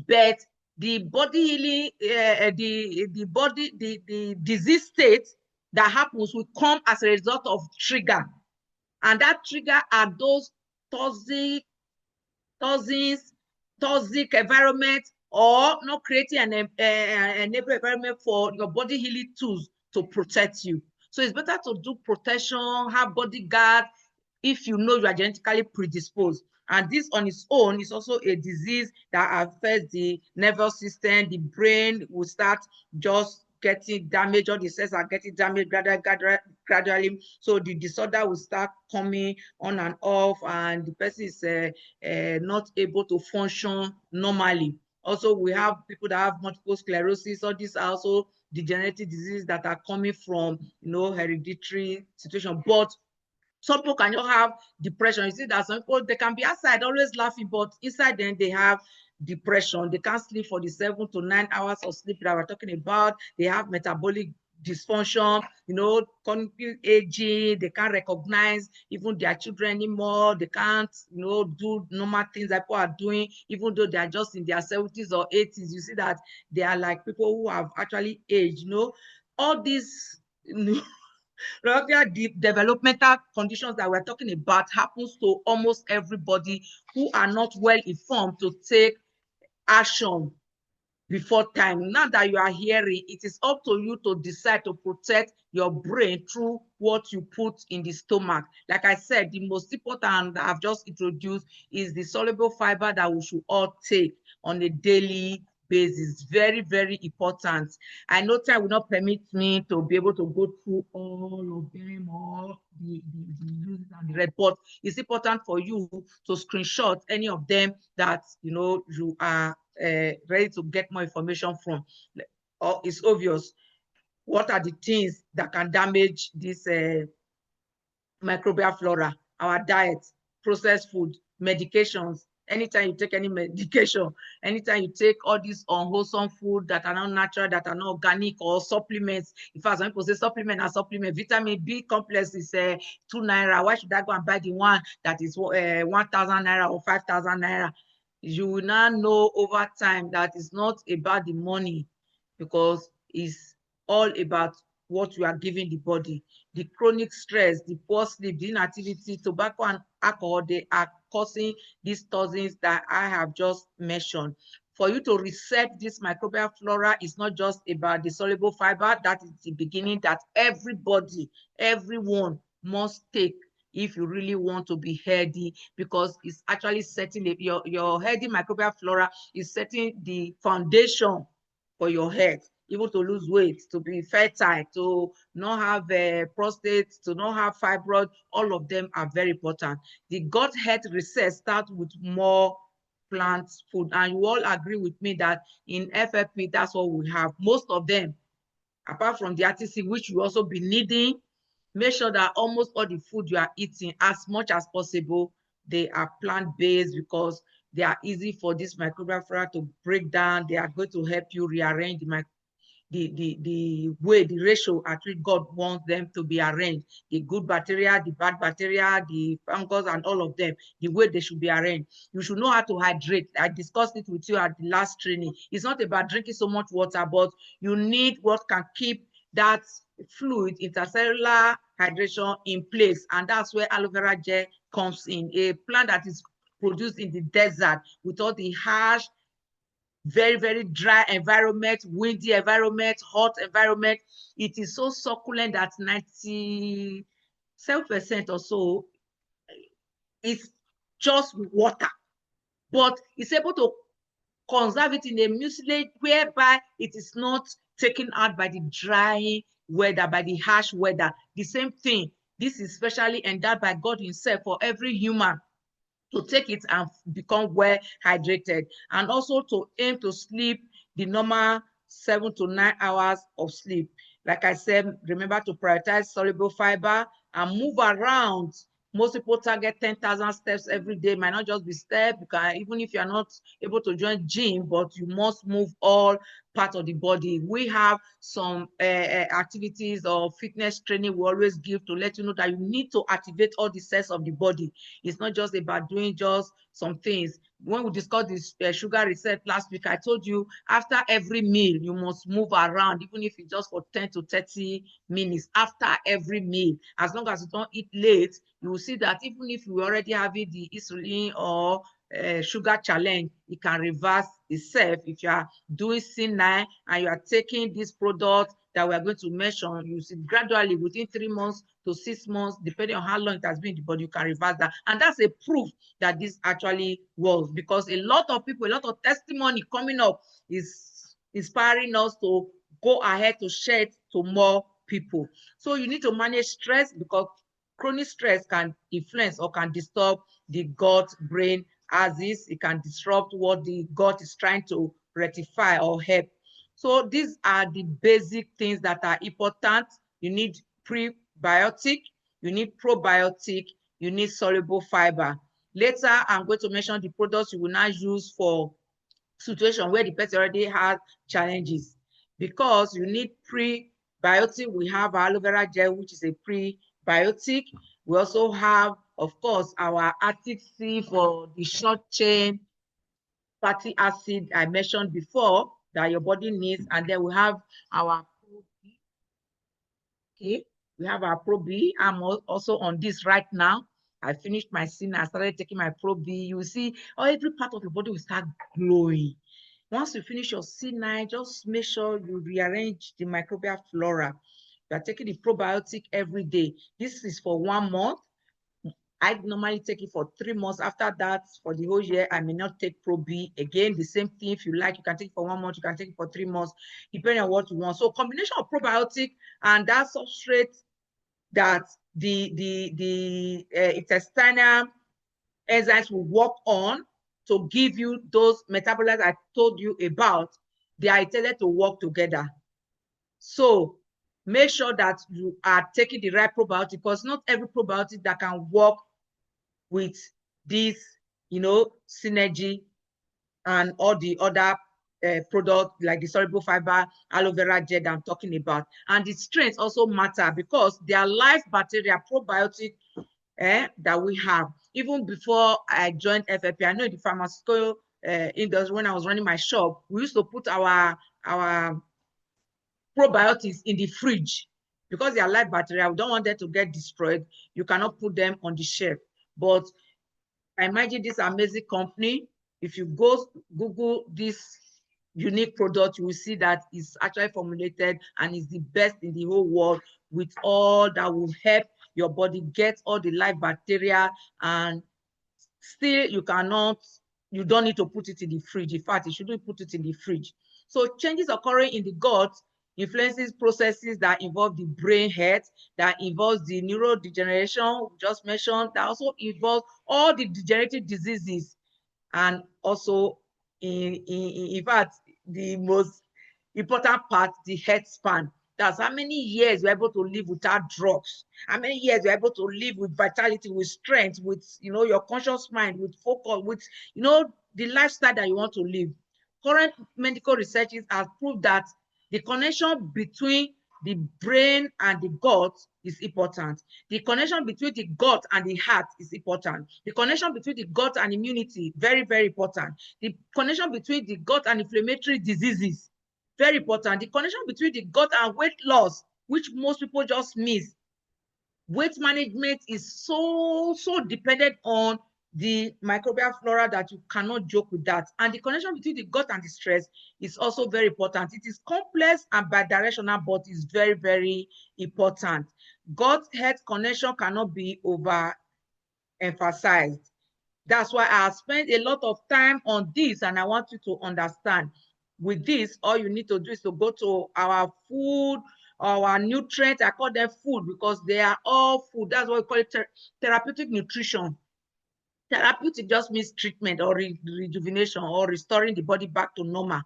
but the body healing, the disease state that happens will come as a result of trigger, and that trigger are those toxic environment, or not creating an enable environment for your body healing tools to protect you. So it's better to do protection, have bodyguard if you know you are genetically predisposed. And this on its own is also a disease that affects the nervous system. The brain will start just getting damaged, or the cells are getting damaged gradually. So the disorder will start coming on and off, and the person is not able to function normally. Also, we have people that have multiple sclerosis. All these are also degenerative diseases that are coming from, hereditary situation. But some people can just have depression. You see that some people, they can be outside always laughing, but inside them they have depression. They can't sleep for the 7 to 9 hours of sleep that we're talking about. They have metabolic dysfunction, cognitive aging. They can't recognize even their children anymore. They can't, do normal things that people are doing, even though they are just in their 70s or 80s. You see that they are like people who have actually aged, all these developmental conditions that we're talking about happens to almost everybody who are not well informed to take action before time. Now that you are hearing, it is up to you to decide to protect your brain through what you put in the stomach. Like I said, the most important that I've just introduced is the soluble fiber that we should all take on a daily basis. Very, very important. I know time will not permit me to be able to go through all of them, or the uses and the red, but it's important for you to screenshot any of them that you are ready to get more information from. It's obvious. What are the things that can damage this microbial flora? Our diet, processed food, medications. Anytime you take any medication, anytime you take all these unwholesome food that are not natural, that are not organic, or supplements. In fact, some people say supplement and supplement. Vitamin B complex is 2 naira. Why should I go and buy the one that is 1,000 naira or 5,000 naira? You will now know over time that it's not about the money, because it's all about what you are giving the body. The chronic stress, the poor sleep, the inactivity, tobacco and alcohol, they are causing these toxins that I have just mentioned. For you to reset this microbial flora, is not just about the soluble fiber. That is the beginning that everybody, everyone must take if you really want to be healthy, because it's actually setting your healthy microbial flora is setting the foundation for your health, even to lose weight, to be fertile, to not have a prostate, to not have fibroid. All of them are very important. The gut health research starts with more plant food, and you all agree with me that in FFP, that's what we have. Most of them, apart from the RTC, which you also be needing, make sure that almost all the food you are eating, as much as possible, they are plant-based, because they are easy for this microbial flora to break down. They are going to help you rearrange the way, the ratio at which God wants them to be arranged. The good bacteria, the bad bacteria, the fungus, and all of them, the way they should be arranged. You should know how to hydrate. I discussed it with you at the last training. It's not about drinking so much water, but you need what can keep that fluid, intercellular hydration in place. And that's where aloe vera gel comes in. A plant that is produced in the desert with all the harsh, very, very dry environment, windy environment, hot environment. It is so succulent that 97% or so is just water, but it's able to conserve it in a mucilage whereby it is not taken out by the dry weather, by the harsh weather. The same thing, this is specially endowed by God himself for every human to take it and become well hydrated, and also to aim to sleep the normal 7 to 9 hours of sleep. Like I said, remember to prioritize soluble fiber and move around. Most people target 10,000 steps every day. Might not just be step, because even if you're not able to join gym, but you must move all part of the body. We have some activities or fitness training we always give to let you know that you need to activate all the cells of the body. It's not just about doing just some things. When we discussed this sugar reset last week, I told you after every meal, you must move around, even if it's just for 10 to 30 minutes after every meal. As long as you don't eat late, you will see that even if you already have the insulin or sugar challenge, it can reverse itself if you are doing C9 and you are taking this product that we are going to mention, you see gradually within 3 months to 6 months, depending on how long it has been in the body, you can reverse that. And that's a proof that this actually works, because a lot of people, a lot of testimony coming up is inspiring us to go ahead to share it to more people. So you need to manage stress, because chronic stress can influence or can disturb the gut-brain axis. It can disrupt what the gut is trying to rectify or help. So these are the basic things that are important. You need prebiotic, you need probiotic, you need soluble fiber. Later, I'm going to mention the products you will now use for situation where the person already has challenges. Because you need prebiotic, we have aloe vera gel, which is a prebiotic. We also have, of course, our Arctic Sea for the short chain fatty acid I mentioned before that your body needs. And then we have our Pro B. Okay, we have our Pro B. I'm also on this right now. I finished my scene. I started taking my Pro B. You will see, every part of your body will start glowing. Once you finish your C9, just make sure you rearrange the microbial flora. You are taking the probiotic every day. This is for 1 month. I normally take it for 3 months. After that, for the whole year, I may not take Pro B. Again, the same thing. If you like, you can take it for 1 month, you can take it for 3 months, depending on what you want. So combination of probiotic and that substrate that the intestinal enzymes will work on to give you those metabolites I told you about, they are intended to work together. So make sure that you are taking the right probiotic, because not every probiotic that can work with this, synergy and all the other products like the soluble fiber, aloe vera gel that I'm talking about. And the strains also matter, because they are live bacteria probiotic that we have. Even before I joined FFP, I know in the pharmaceutical industry, when I was running my shop, we used to put our probiotics in the fridge, because they are live bacteria. We don't want them to get destroyed. You cannot put them on the shelf. But I imagine this amazing company, if you go Google this unique product, you will see that it's actually formulated and is the best in the whole world, with all that will help your body get all the live bacteria. And still you don't need to put it in the fridge. In fact, you shouldn't put it in the fridge. So changes occurring in the gut influences processes that involve the brain health, that involves the neurodegeneration we just mentioned, that also involves all the degenerative diseases, and also in fact, the most important part, the health span. That's how many years you're able to live without drugs, how many years you're able to live with vitality, with strength, with your conscious mind, with focus, with the lifestyle that you want to live. Current medical researches have proved that the connection between the brain and the gut is important. The connection between the gut and the heart is important. The connection between the gut and immunity, very, very important. The connection between the gut and inflammatory diseases, very important. The connection between the gut and weight loss, which most people just miss. Weight management is so dependent on the microbial flora that you cannot joke with that. And the connection between the gut and the stress is also very important. It is complex and bidirectional, but it's very, very important. Gut health connection cannot be overemphasized. That's why I spent a lot of time on this, and I want you to understand. With this, all you need to do is to go to our food, our nutrients. I call them food because they are all food. That's why we call it therapeutic nutrition. Therapeutic just means treatment or rejuvenation or restoring the body back to normal.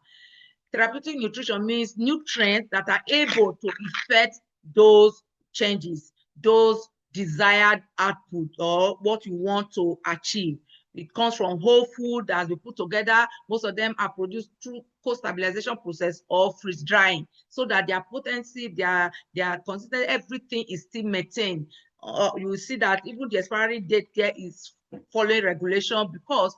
Therapeutic nutrition means nutrients that are able to effect those changes, those desired output or what you want to achieve. It comes from whole food that we put together. Most of them are produced through co-stabilization process or freeze drying, so that their potency, their consistency, everything is still maintained. You will see that even the expiry date here is following regulation, because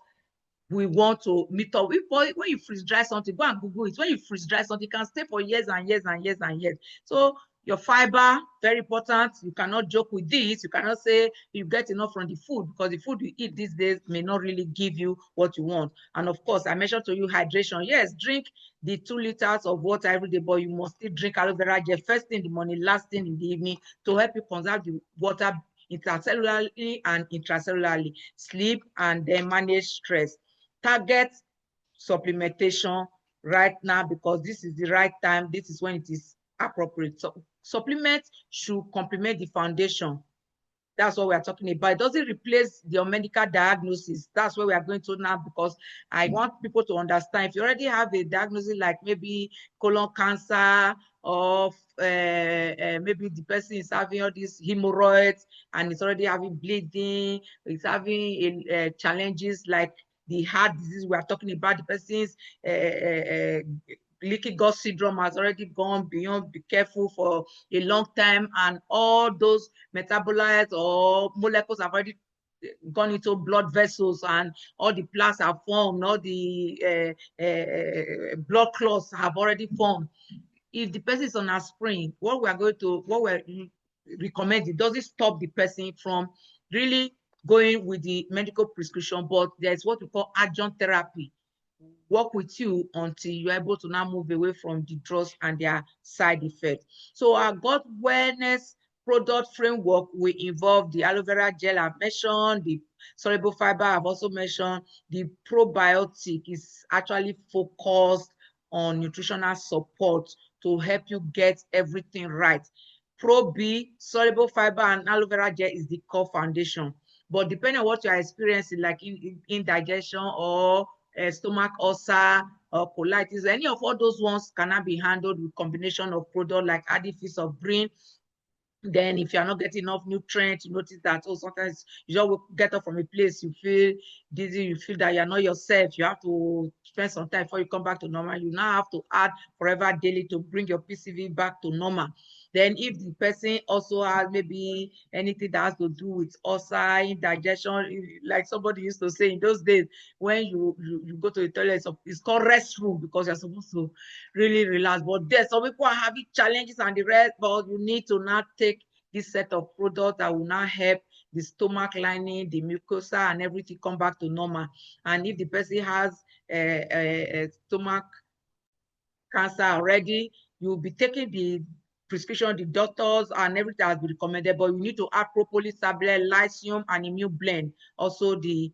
we want to meet up. When you freeze dry something, go and Google it. When you freeze dry something, it can stay for years and years and years and years. So Your fiber, very important. You cannot joke with this. You cannot say you get enough from the food, because the food you eat these days may not really give you what you want. And of course, I mentioned to you hydration. Yes, drink the 2 liters of water every day, but you must still drink aloe vera gel first thing in the morning, last thing in the evening, to help you conserve the water intercellularly and intracellularly. Sleep and then manage stress. Target supplementation right now, because this is the right time. This is when it is appropriate. So supplements should complement the foundation. That's what we are talking about. It doesn't replace your medical diagnosis. That's what we are going to now, because I want people to understand, if you already have a diagnosis like maybe colon cancer, or maybe the person is having all these hemorrhoids and it's already having bleeding, it's having challenges like the heart disease we are talking about, the person's leaky gut syndrome has already gone beyond be careful for a long time, and all those metabolites or molecules have already gone into blood vessels, and all the plaques have formed, all the blood clots have already formed. If the person is on aspirin, what we recommend, it doesn't stop the person from really going with the medical prescription, but there's what we call adjunct therapy. Work with you until you're able to now move away from the drugs and their side effects. So our gut wellness product framework will involve the aloe vera gel I've mentioned, the soluble fiber I've also mentioned. The probiotic is actually focused on nutritional support to help you get everything right. Pro B, soluble fiber and aloe vera gel is the core foundation. But depending on what you are experiencing, like indigestion or stomach ulcer or colitis, any of all those ones cannot be handled with combination of product like Adifis or Brain. Then if you're not getting enough nutrients, you notice that, oh, sometimes you just get up from a place, you feel dizzy, you feel that you're not yourself, you have to spend some time before you come back to normal. You now have to add Forever Daily to bring your PCV back to normal. Then if the person also has maybe anything that has to do with ulcer, indigestion, like somebody used to say in those days, when you go to the toilet, it's called restroom, because you're supposed to really relax. But there's some people are having challenges and the rest, but you need to now take this set of products that will now help the stomach lining, the mucosa, and everything come back to normal. And if the person has a stomach cancer already, you'll be taking the prescription, the doctors and everything has been recommended, but you need to add propolis tablet, lycium, and immune blend, also the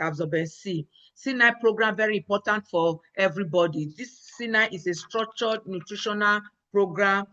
absorbent C. C9 program, very important for everybody. This C9 is a structured nutritional program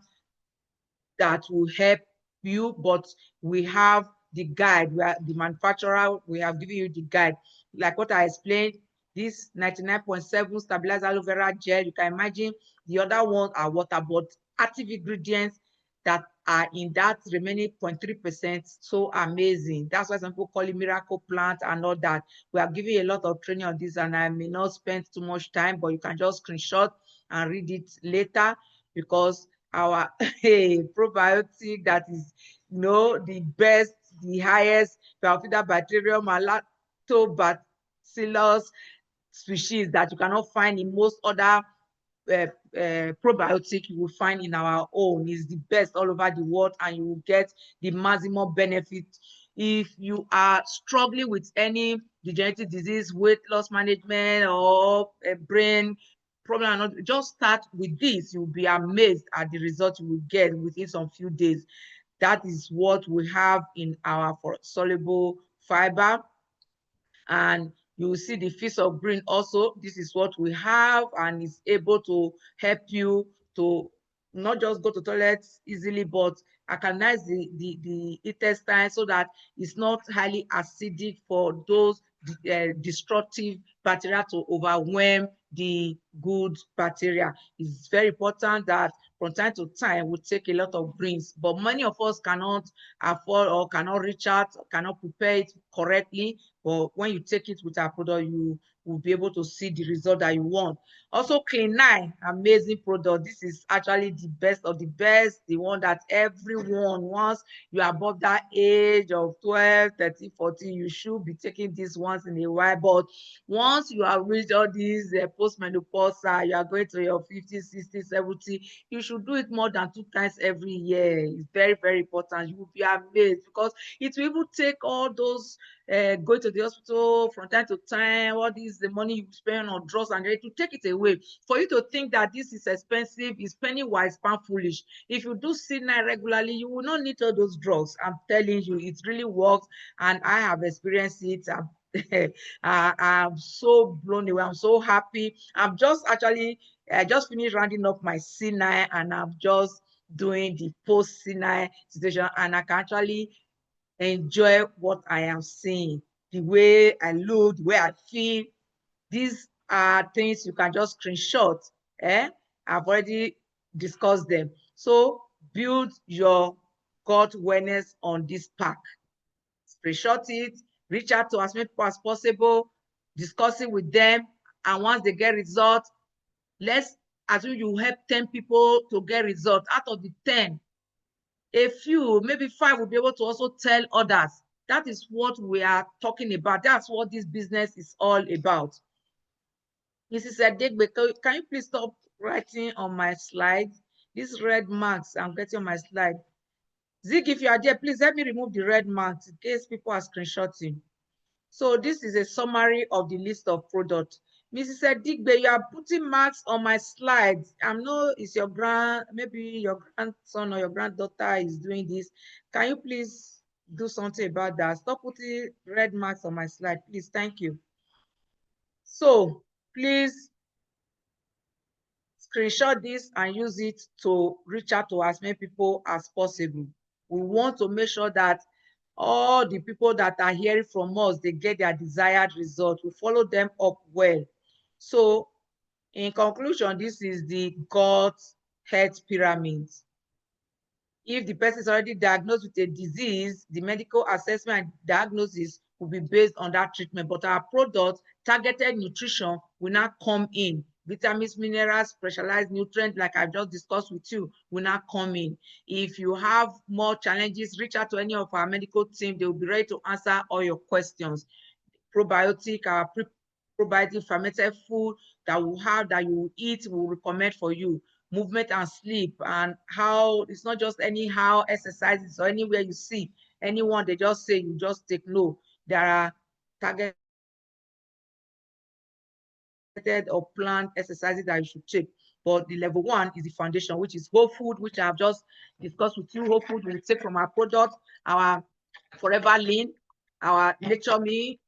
that will help you, but we have the guide, we are the manufacturer, we have given you the guide. Like what I explained, this 99.7 stabilized aloe vera gel, you can imagine the other ones are water, but active ingredients that are in that remaining 0.3%, so amazing. That's why some people call it miracle plant and all that. We are giving a lot of training on this, and I may not spend too much time, but you can just screenshot and read it later, because our probiotic that is, the best, the highest Bifidobacterium lactobacillus species that you cannot find in most other probiotic, you will find in our own. Is the best all over the world, and you will get the maximum benefit. If you are struggling with any degenerative disease, weight loss management, or a brain problem, just start with this. You'll be amazed at the result you will get within some few days. That is what we have in our soluble fiber. And you will see the Feast of Green also. This is what we have, and it's able to help you to not just go to toilets easily, but alkalinize the intestine so that it's not highly acidic for those destructive bacteria to overwhelm the good bacteria. It's very important that from time to time we take a lot of greens, but many of us cannot afford or cannot reach out, cannot prepare it correctly. But when you take it with our product, you will be able to see the result that you want. Also, Clean9, amazing product. This is actually the best of the best, the one that everyone, once you are above that age of 12, 13, 14, you should be taking this once in a while. But once you have reached all these postmenopause, you are going to your 50, 60, 70, you should do it more than 2 times every year. It's very, very important. You will be amazed because it will even take all those going to the hospital from time to time, all this, the money you spend on drugs and to take it away. For you to think that this is expensive, is penny wise, pound foolish. If you do C9 regularly, you will not need all those drugs. I'm telling you, it really works, and I have experienced it. I'm so blown away. I'm so happy. I'm just actually, I just finished rounding up my C9, and I'm just doing the post C9 situation, and I can actually enjoy what I am seeing, the way I look, the way I feel. These are things you can just screenshot. I've already discussed them. So build your gut awareness on this pack. Screenshot it, reach out to as many people as possible, discuss it with them, and once they get results, let's assume you help 10 people to get results. Out of the 10, a few, maybe 5 will be able to also tell others. That is what we are talking about. That's what this business is all about. Mrs. Adegbe, can you please stop writing on my slide? These red marks, I'm getting on my slide. Zig, if you are there, please help me remove the red marks in case people are screenshotting. So this is a summary of the list of products. Mrs. Adigbe, you are putting marks on my slides. I know it's your maybe your grandson or your granddaughter is doing this. Can you please do something about that? Stop putting red marks on my slide, please. Thank you. So please screenshot this and use it to reach out to as many people as possible. We want to make sure that all the people that are hearing from us, they get their desired result. We follow them up well. So in conclusion, this is the gut health pyramid. If the person is already diagnosed with a disease, the medical assessment and diagnosis will be based on that treatment. But our product, targeted nutrition, will not come in. Vitamins, minerals, specialized nutrients, like I just discussed with you, will not come in. If you have more challenges, reach out to any of our medical team. They will be ready to answer all your questions. Probiotic, our probiotic fermented food that we have, that you will eat, we will recommend for you. Movement and sleep, and how it's not just anyhow exercises or anywhere you see anyone, they just say you just take. No, there are targeted or planned exercises that you should take. But the level 1 is the foundation, which is whole food, which I have just discussed with you. Whole food will take from our product, our Forever Lean, our Nature Me,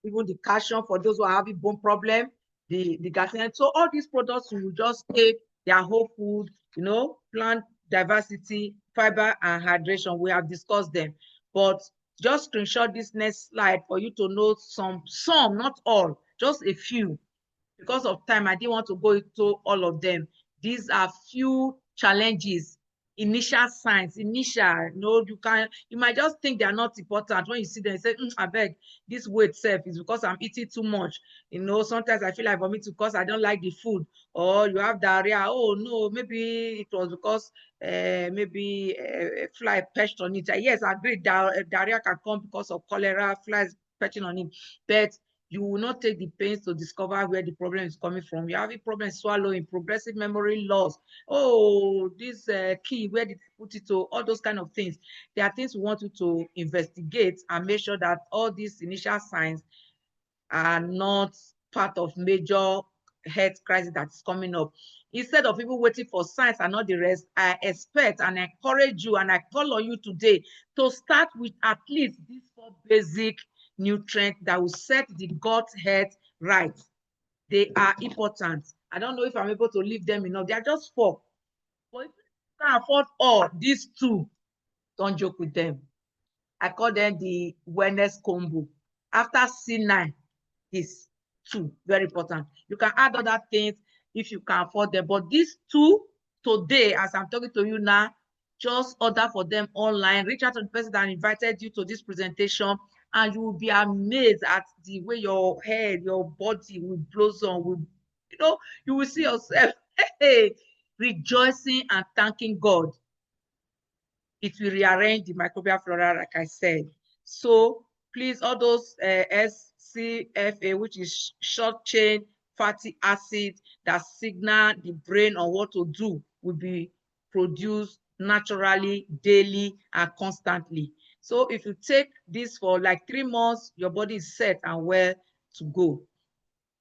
even the calcium for those who are having bone problem, the gasian. So all these products you will just take their whole food, you know, plant diversity, fiber, and hydration. We have discussed them, but just screenshot this next slide for you to know some, not all, just a few. Because of time, I didn't want to go into all of them. These are few challenges, initial signs, you might just think they are not important. When you see them, you say, I beg, this weight self is because I'm eating too much. Sometimes I feel like vomiting because I don't like the food. Or you have diarrhea. Oh no, maybe it was because maybe a fly perched on it. Yes, I agree, diarrhea can come because of cholera, flies perching on it. But you will not take the pains to discover where the problem is coming from. You're having problems swallowing, progressive memory loss. Oh, this key, where did you put it to? All those kind of things. There are things we want you to investigate and make sure that all these initial signs are not part of major health crisis that's coming up. Instead of people waiting for signs and not the rest, I expect and encourage you, and I call on you today to start with at least these 4 basic nutrients that will set the gut health right. They are important. I don't know if I'm able to leave them enough. They are just 4. But if you can't afford all, these 2, don't joke with them. I call them the wellness combo. After C9, these 2, very important. You can add other things if you can afford them. But these 2, today, as I'm talking to you now, just order for them online. Reach out to the person that invited you to this presentation and you will be amazed at the way your head, your body will blossom. You will see yourself rejoicing and thanking God. It will rearrange the microbial flora, like I said. So please, all those SCFA, which is short chain fatty acids that signal the brain on what to do, will be produced naturally, daily, and constantly. So if you take this for like 3 months, your body is set and well to go.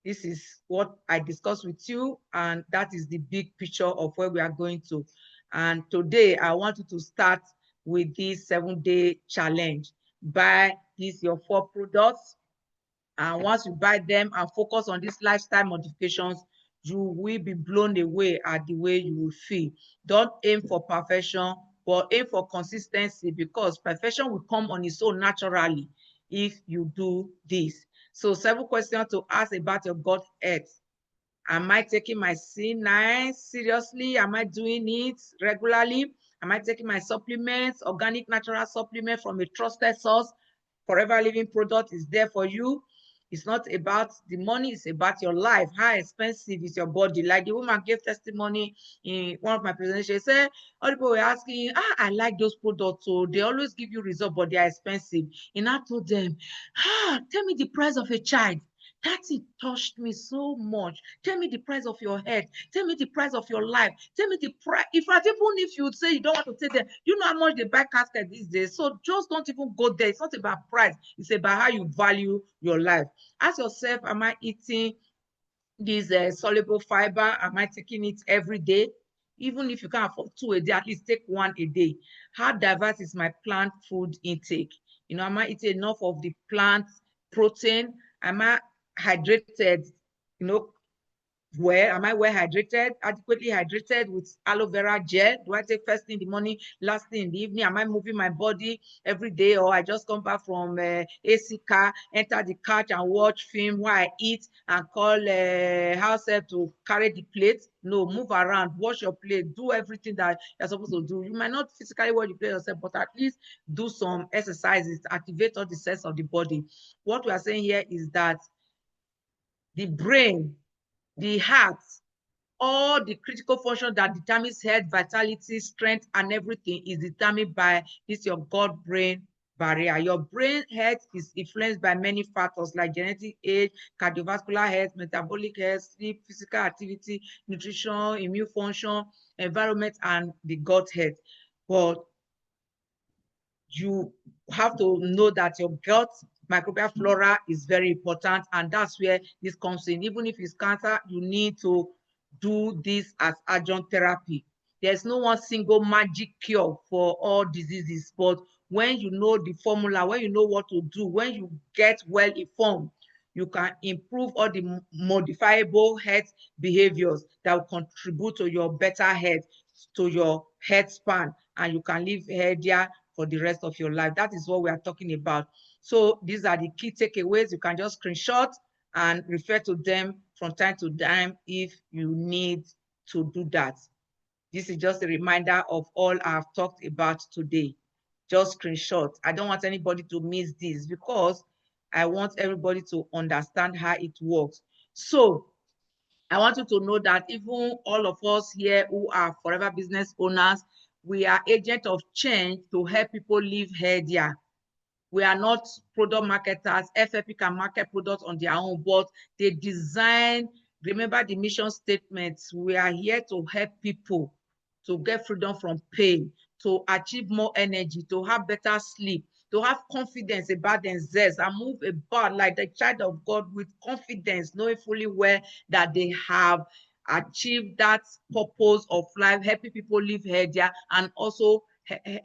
This is what I discussed with you, and that is the big picture of where we are going to. And today, I want you to start with this 7-day challenge. Buy these your 4 products, and once you buy them and focus on these lifestyle modifications, you will be blown away at the way you will feel. Don't aim for perfection, but aim for consistency, because perfection will come on its own naturally if you do this. So 7 questions to ask about your gut health. Am I taking my C9 seriously? Am I doing it regularly? Am I taking my supplements, organic natural supplement from a trusted source? Forever Living product is there for you. It's not about the money, it's about your life. How expensive is your body? Like the woman gave testimony in one of my presentations. She said, all people were asking, I like those products, so they always give you results, but they are expensive. And I told them, tell me the price of a child. That it touched me so much. Tell me the price of your head. Tell me the price of your life. Tell me the price. Even if you say you don't want to take them, you know how much they buy casket these days. So just don't even go there. It's not about price. It's about how you value your life. Ask yourself, am I eating this soluble fiber? Am I taking it every day? Even if you can't afford 2 a day, at least take 1 a day. How diverse is my plant food intake? Am I eating enough of the plant protein? Am I hydrated? Am I well hydrated, adequately hydrated with aloe vera gel? Do I take first thing in the morning, last thing in the evening? Am I moving my body every day, or I just come back from AC car, enter the couch and watch film while I eat and call house help to carry the plate? No, move around, wash your plate, do everything that you're supposed to do. You might not physically wash the plate yourself, but at least do some exercises to activate all the cells of the body. What we are saying here is that the brain, the heart, all the critical function that determines health, vitality, strength, and everything is determined by this your gut-brain barrier. Your brain health is influenced by many factors like genetic age, cardiovascular health, metabolic health, sleep, physical activity, nutrition, immune function, environment, and the gut health. But you have to know that your gut microbial flora is very important, and that's where this comes in. Even if it's cancer, you need to do this as adjunct therapy. There's no one single magic cure for all diseases, but when you know the formula, when you know what to do, when you get well informed, you can improve all the modifiable health behaviors that will contribute to your better health, to your health span, and you can live healthier for the rest of your life. That is what we are talking about. So these are the key takeaways. You can just screenshot and refer to them from time to time if you need to do that. This is just a reminder of all I've talked about today. Just screenshot. I don't want anybody to miss this, because I want everybody to understand how it works. So I want you to know that even all of us here who are forever business owners, we are agents of change to help people live healthier. We are not product marketers. FFP can market products on their own, but they design, remember the mission statements. We are here to help people to get freedom from pain, to achieve more energy, to have better sleep, to have confidence about themselves and move about like the child of God with confidence, knowing fully well that they have achieved that purpose of life, helping people live healthier and also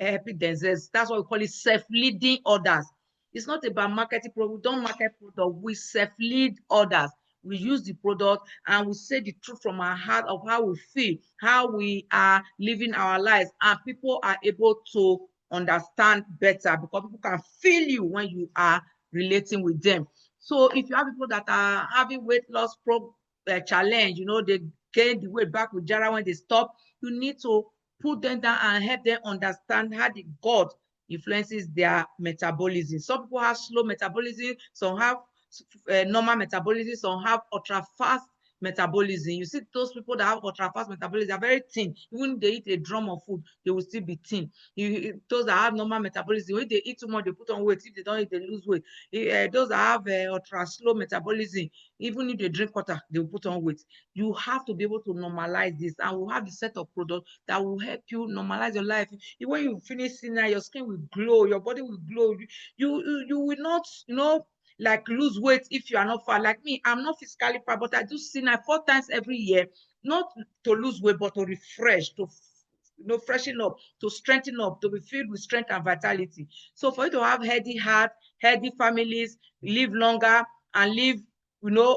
helping themselves. That's why we call it self-leading others. It's not about marketing product. We don't market product. We self-lead others. We use the product and we say the truth from our heart of how we feel, how we are living our lives, and people are able to understand better because people can feel you when you are relating with them. So if you have people that are having weight loss challenge, they gain the weight back with Jara when they stop, you need to put them down and help them understand how the gut influences their metabolism. Some people have slow metabolism, some have normal metabolism, some have ultra fast metabolism. You see those people that have ultra fast metabolism, they're very thin. Even if they eat a drum of food, they will still be thin. Those that have normal metabolism, when they eat too much, they put on weight. If they don't eat, they lose weight. Those that have ultra slow metabolism, even if they drink water, they will put on weight. You have to be able to normalize this, and we'll have the set of products that will help you normalize your life. When you finish seeing that, your skin will glow, your body will glow. You will not, like lose weight if you are not fat. Like me, I'm not physically fat, but I do Sinai 4 times every year, not to lose weight, but to refresh, to freshen up, to strengthen up, to be filled with strength and vitality. So for you to have healthy heart, healthy families, live longer, and live,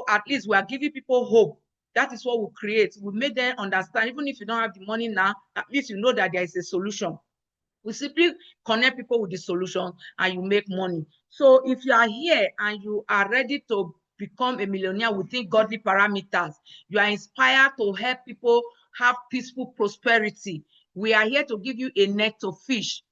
at least we are giving people hope. That is what we create. We make them understand, even if you don't have the money now, at least you know that there is a solution. We simply connect people with the solution and you make money. So if you are here and you are ready to become a millionaire within godly parameters, you are inspired to help people have peaceful prosperity, we are here to give you a net to fish.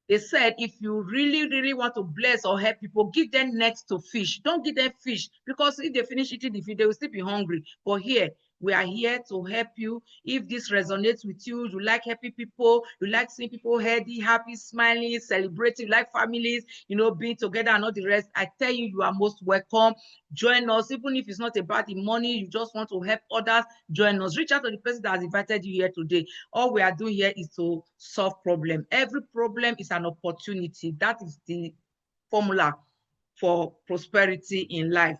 They said, if you really, really want to bless or help people, give them nets to fish. Don't give them fish, because if they finish eating the fish, they will still be hungry. But here, we are here to help you. If this resonates with you, you like helping people, you like seeing people healthy, happy, smiling, celebrating, like families, being together and all the rest, I tell you, you are most welcome. Join us. Even if it's not about the money, you just want to help others, join us. Reach out to the person that has invited you here today. All we are doing here is to solve problems. Every problem is an opportunity. That is the formula for prosperity in life.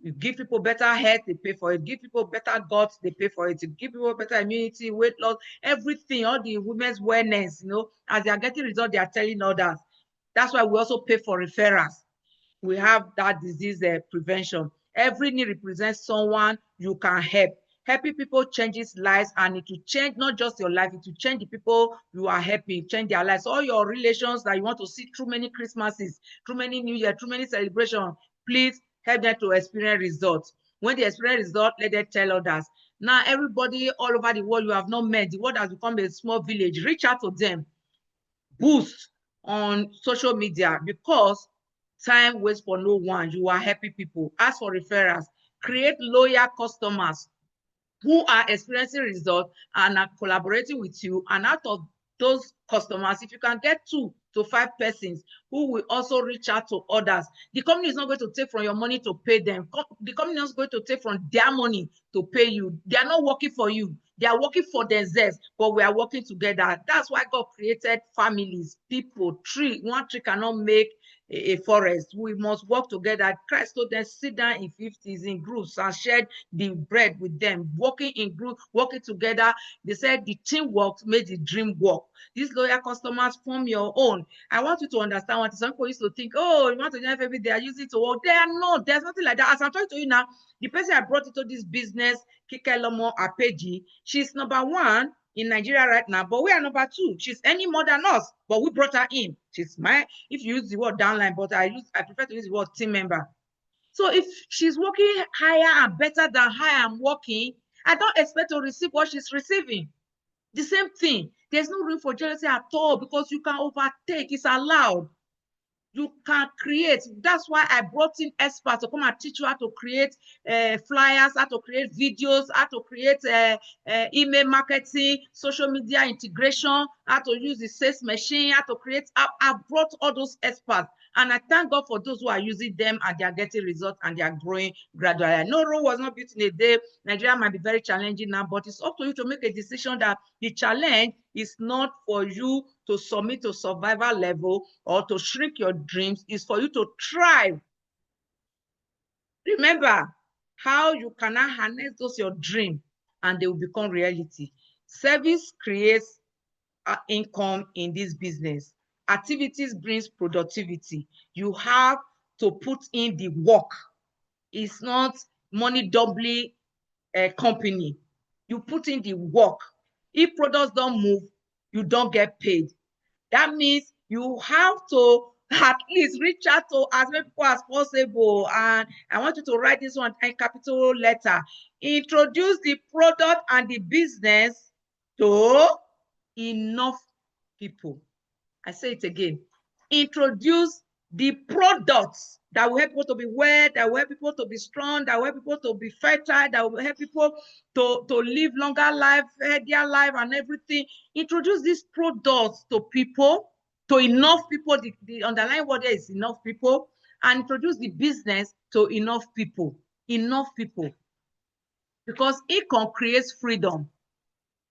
You give people better health, they pay for it. Give people better guts, they pay for it. You give people better immunity, weight loss, everything, all the women's wellness, as they are getting results, they are telling others. That's why we also pay for referrals. We have that disease prevention. Every need represents someone you can help. Helping people changes lives, and it will change not just your life, it will change the people you are helping, change their lives. All your relations that you want to see through many Christmases, through many New Year, through many celebrations, please help them to experience results. When they experience results, let them tell others. Now, everybody all over the world you have not met, the world has become a small village. Reach out to them. Boost on social media, because time waits for no one. You are happy people. Ask for referrals. Create loyal customers who are experiencing results and are collaborating with you. And out of those customers, if you can get 2 to 5 persons who will also reach out to others, the company is not going to take from your money to pay them. The company is not going to take from their money to pay you. They are not working for you. They are working for themselves, but we are working together. That's why God created families, people, tree. One tree cannot make a forest. We must work together. Christ told them, sit down in 50s in groups and share the bread with them, working in groups, working together. They said the team works made the dream work. These loyal customers form your own. I want you to understand what some people used to think, oh, you want to join FAB, they are using it to work. They are not. There's nothing like that. As I'm talking to you now, the person I brought into this business, Kike Lomo Apeji, she's number 1 in Nigeria right now, but we are number 2. She's any more than us, but we brought her in. She's if you use the word downline, but I prefer to use the word team member. So if she's working higher and better than how I'm working, I don't expect to receive what she's receiving. The same thing. There's no room for jealousy at all, because you can overtake. It's allowed. You can create. That's why I brought in experts to come and teach you how to create flyers, how to create videos, how to create email marketing, social media integration, how to use the sales machine, how to create. I brought all those experts, and I thank God for those who are using them and they are getting results and they are growing gradually. I know Rome was not built in a day. Nigeria might be very challenging now, but it's up to you to make a decision that the challenge is not for you to submit to survival level or to shrink your dreams. It's for you to thrive. Remember how you cannot harness those your dream and they will become reality. Service creates income in this business. Activities brings productivity. You have to put in the work. It's not money doubling company. You put in the work. If products don't move, you don't get paid. That means you have to at least reach out to as many people as possible. And I want you to write this one in capital letter. Introduce the product and the business to enough people. I say it again. Introduce the products that will help people to be well, that will help people to be strong, that will help people to be fertile, that will help people to live longer life, healthier life, and everything. Introduce these products to people, to enough people. The underlying word there is enough people, and introduce the business to enough people. Enough people. Because income creates freedom.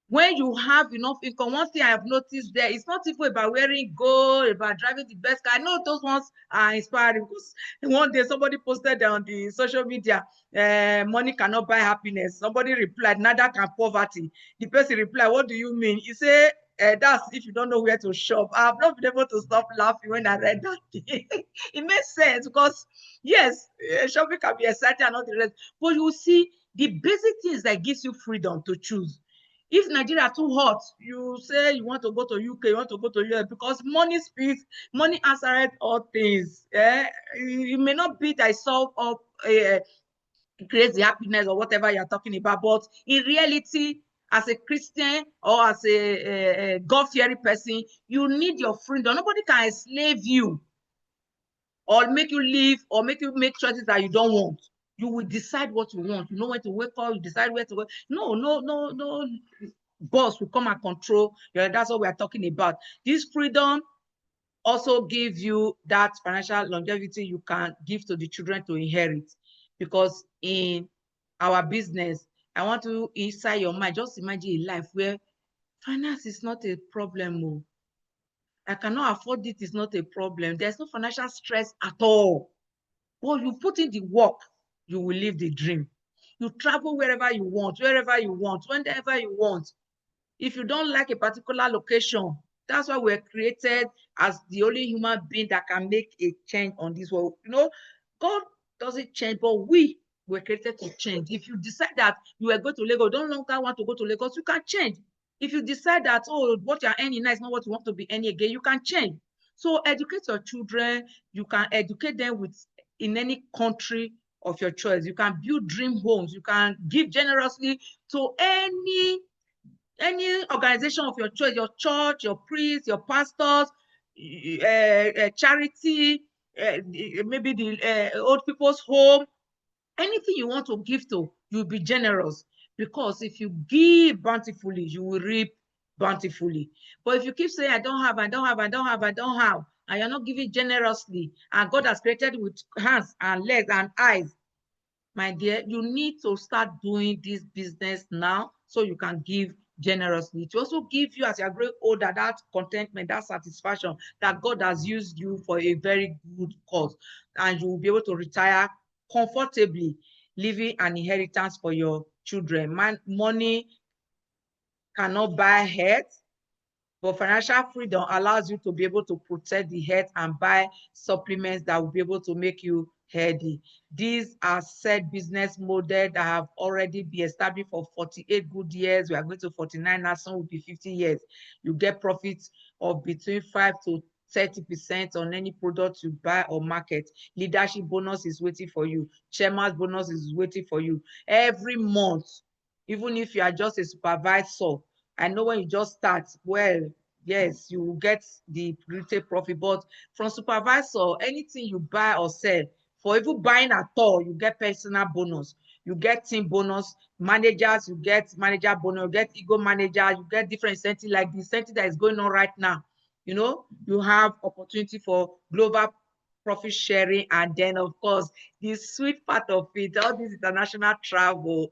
When you have enough income, one thing I have noticed there, it's not even about wearing gold, about driving the best car. I know those ones are inspiring, because one day somebody posted on the social media, money cannot buy happiness. Somebody replied, neither can poverty. The person replied, what do you mean? He said, that's if you don't know where to shop. I've not been able to stop laughing when I read that thing. It makes sense, because yes, shopping can be exciting and all the rest, but you see the basic things that gives you freedom to choose. If Nigeria too hot, you say you want to go to UK, you want to go to US, because money speaks, money answers all things. It may not be that solve up creates the happiness or whatever you're talking about, but in reality, as a Christian or as a God-fearing person, you need your freedom. Nobody can enslave you or make you live or make you make choices that you don't want. You will decide what you want. You know when to wake up, you decide where to go. No boss will come and control. That's what we are talking about. This freedom also gives you that financial longevity you can give to the children to inherit. Because in our business, I want to inside your mind, just imagine a life where finance is not a problem. I cannot afford it, is not a problem. There's no financial stress at all. But you put in the work, you will live the dream. You travel wherever you want, whenever you want. If you don't like a particular location, that's why we're created as the only human being that can make a change on this world. You know, God doesn't change, but we were created to change. If you decide that you are going to Lagos, don't longer want to go to Lagos, you can change. If you decide that, oh, what you're earning now is not what you want to be earning again, you can change. So educate your children. You can educate them in any country of your choice. You can build dream homes. You can give generously to any organization of your choice, your church, your priest, your pastors, charity, maybe the old people's home, anything you want to give to, you'll be generous. Because if you give bountifully, you will reap bountifully. But if you keep saying, I don't have, and you're not giving generously, and God has created with hands and legs and eyes, my dear, you need to start doing this business now so you can give generously. To also give you, as you're growing older, that contentment, that satisfaction that God has used you for a very good cause, and you will be able to retire comfortably, leaving an inheritance for your children. Money cannot buy health, but financial freedom allows you to be able to protect the health and buy supplements that will be able to make you healthy. These are set business models that have already been established for 48 good years. We are going to 49 now, soon will be 50 years. You get profits of between 5 to 30% on any product you buy or market. Leadership bonus is waiting for you. Chairman's bonus is waiting for you. Every month, even if you are just a supervisor, I know when you just start, well, yes, you will get the retail profit, but from supervisor, anything you buy or sell, for even buying at all, you get personal bonus, you get team bonus, managers, you get manager bonus, you get ego manager, you get different incentives like the incentive that is going on right now. You know, you have opportunity for global profit sharing, and then of course, the sweet part of it, all this international travel.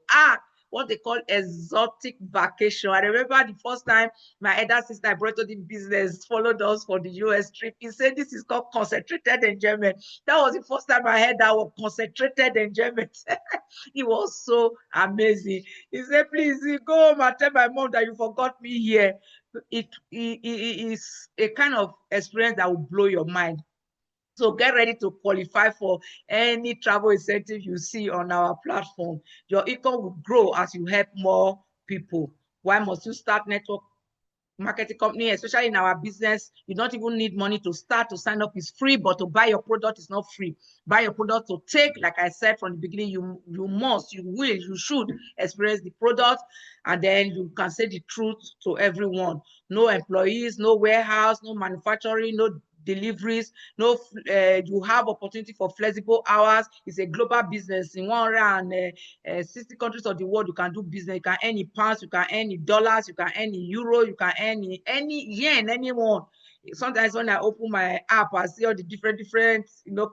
What they call exotic vacation. I remember the first time my elder sister I brought to the business followed us for the US trip. He said this is called concentrated enjoyment. That was the first time I heard that word, concentrated enjoyment. It was so amazing. He said, please go home and tell my mom that you forgot me here. It is a kind of experience that will blow your mind. So get ready to qualify for any travel incentive you see on our platform. Your income will grow as you help more people. Why must you start network marketing company, especially in our business, you don't even need money to start. To sign up is free, but to buy your product is not free. Buy your product to take, like I said from the beginning, you must, you will, you should experience the product, and then you can say the truth to everyone. No employees, no warehouse, no manufacturing, no deliveries, no you have opportunity for flexible hours. It's a global business. In 160 countries of the world, you can do business. You can earn in pounds, you can earn in dollars, you can earn in euro, you can earn in any yen, anyone. Sometimes when I open my app, I see all the different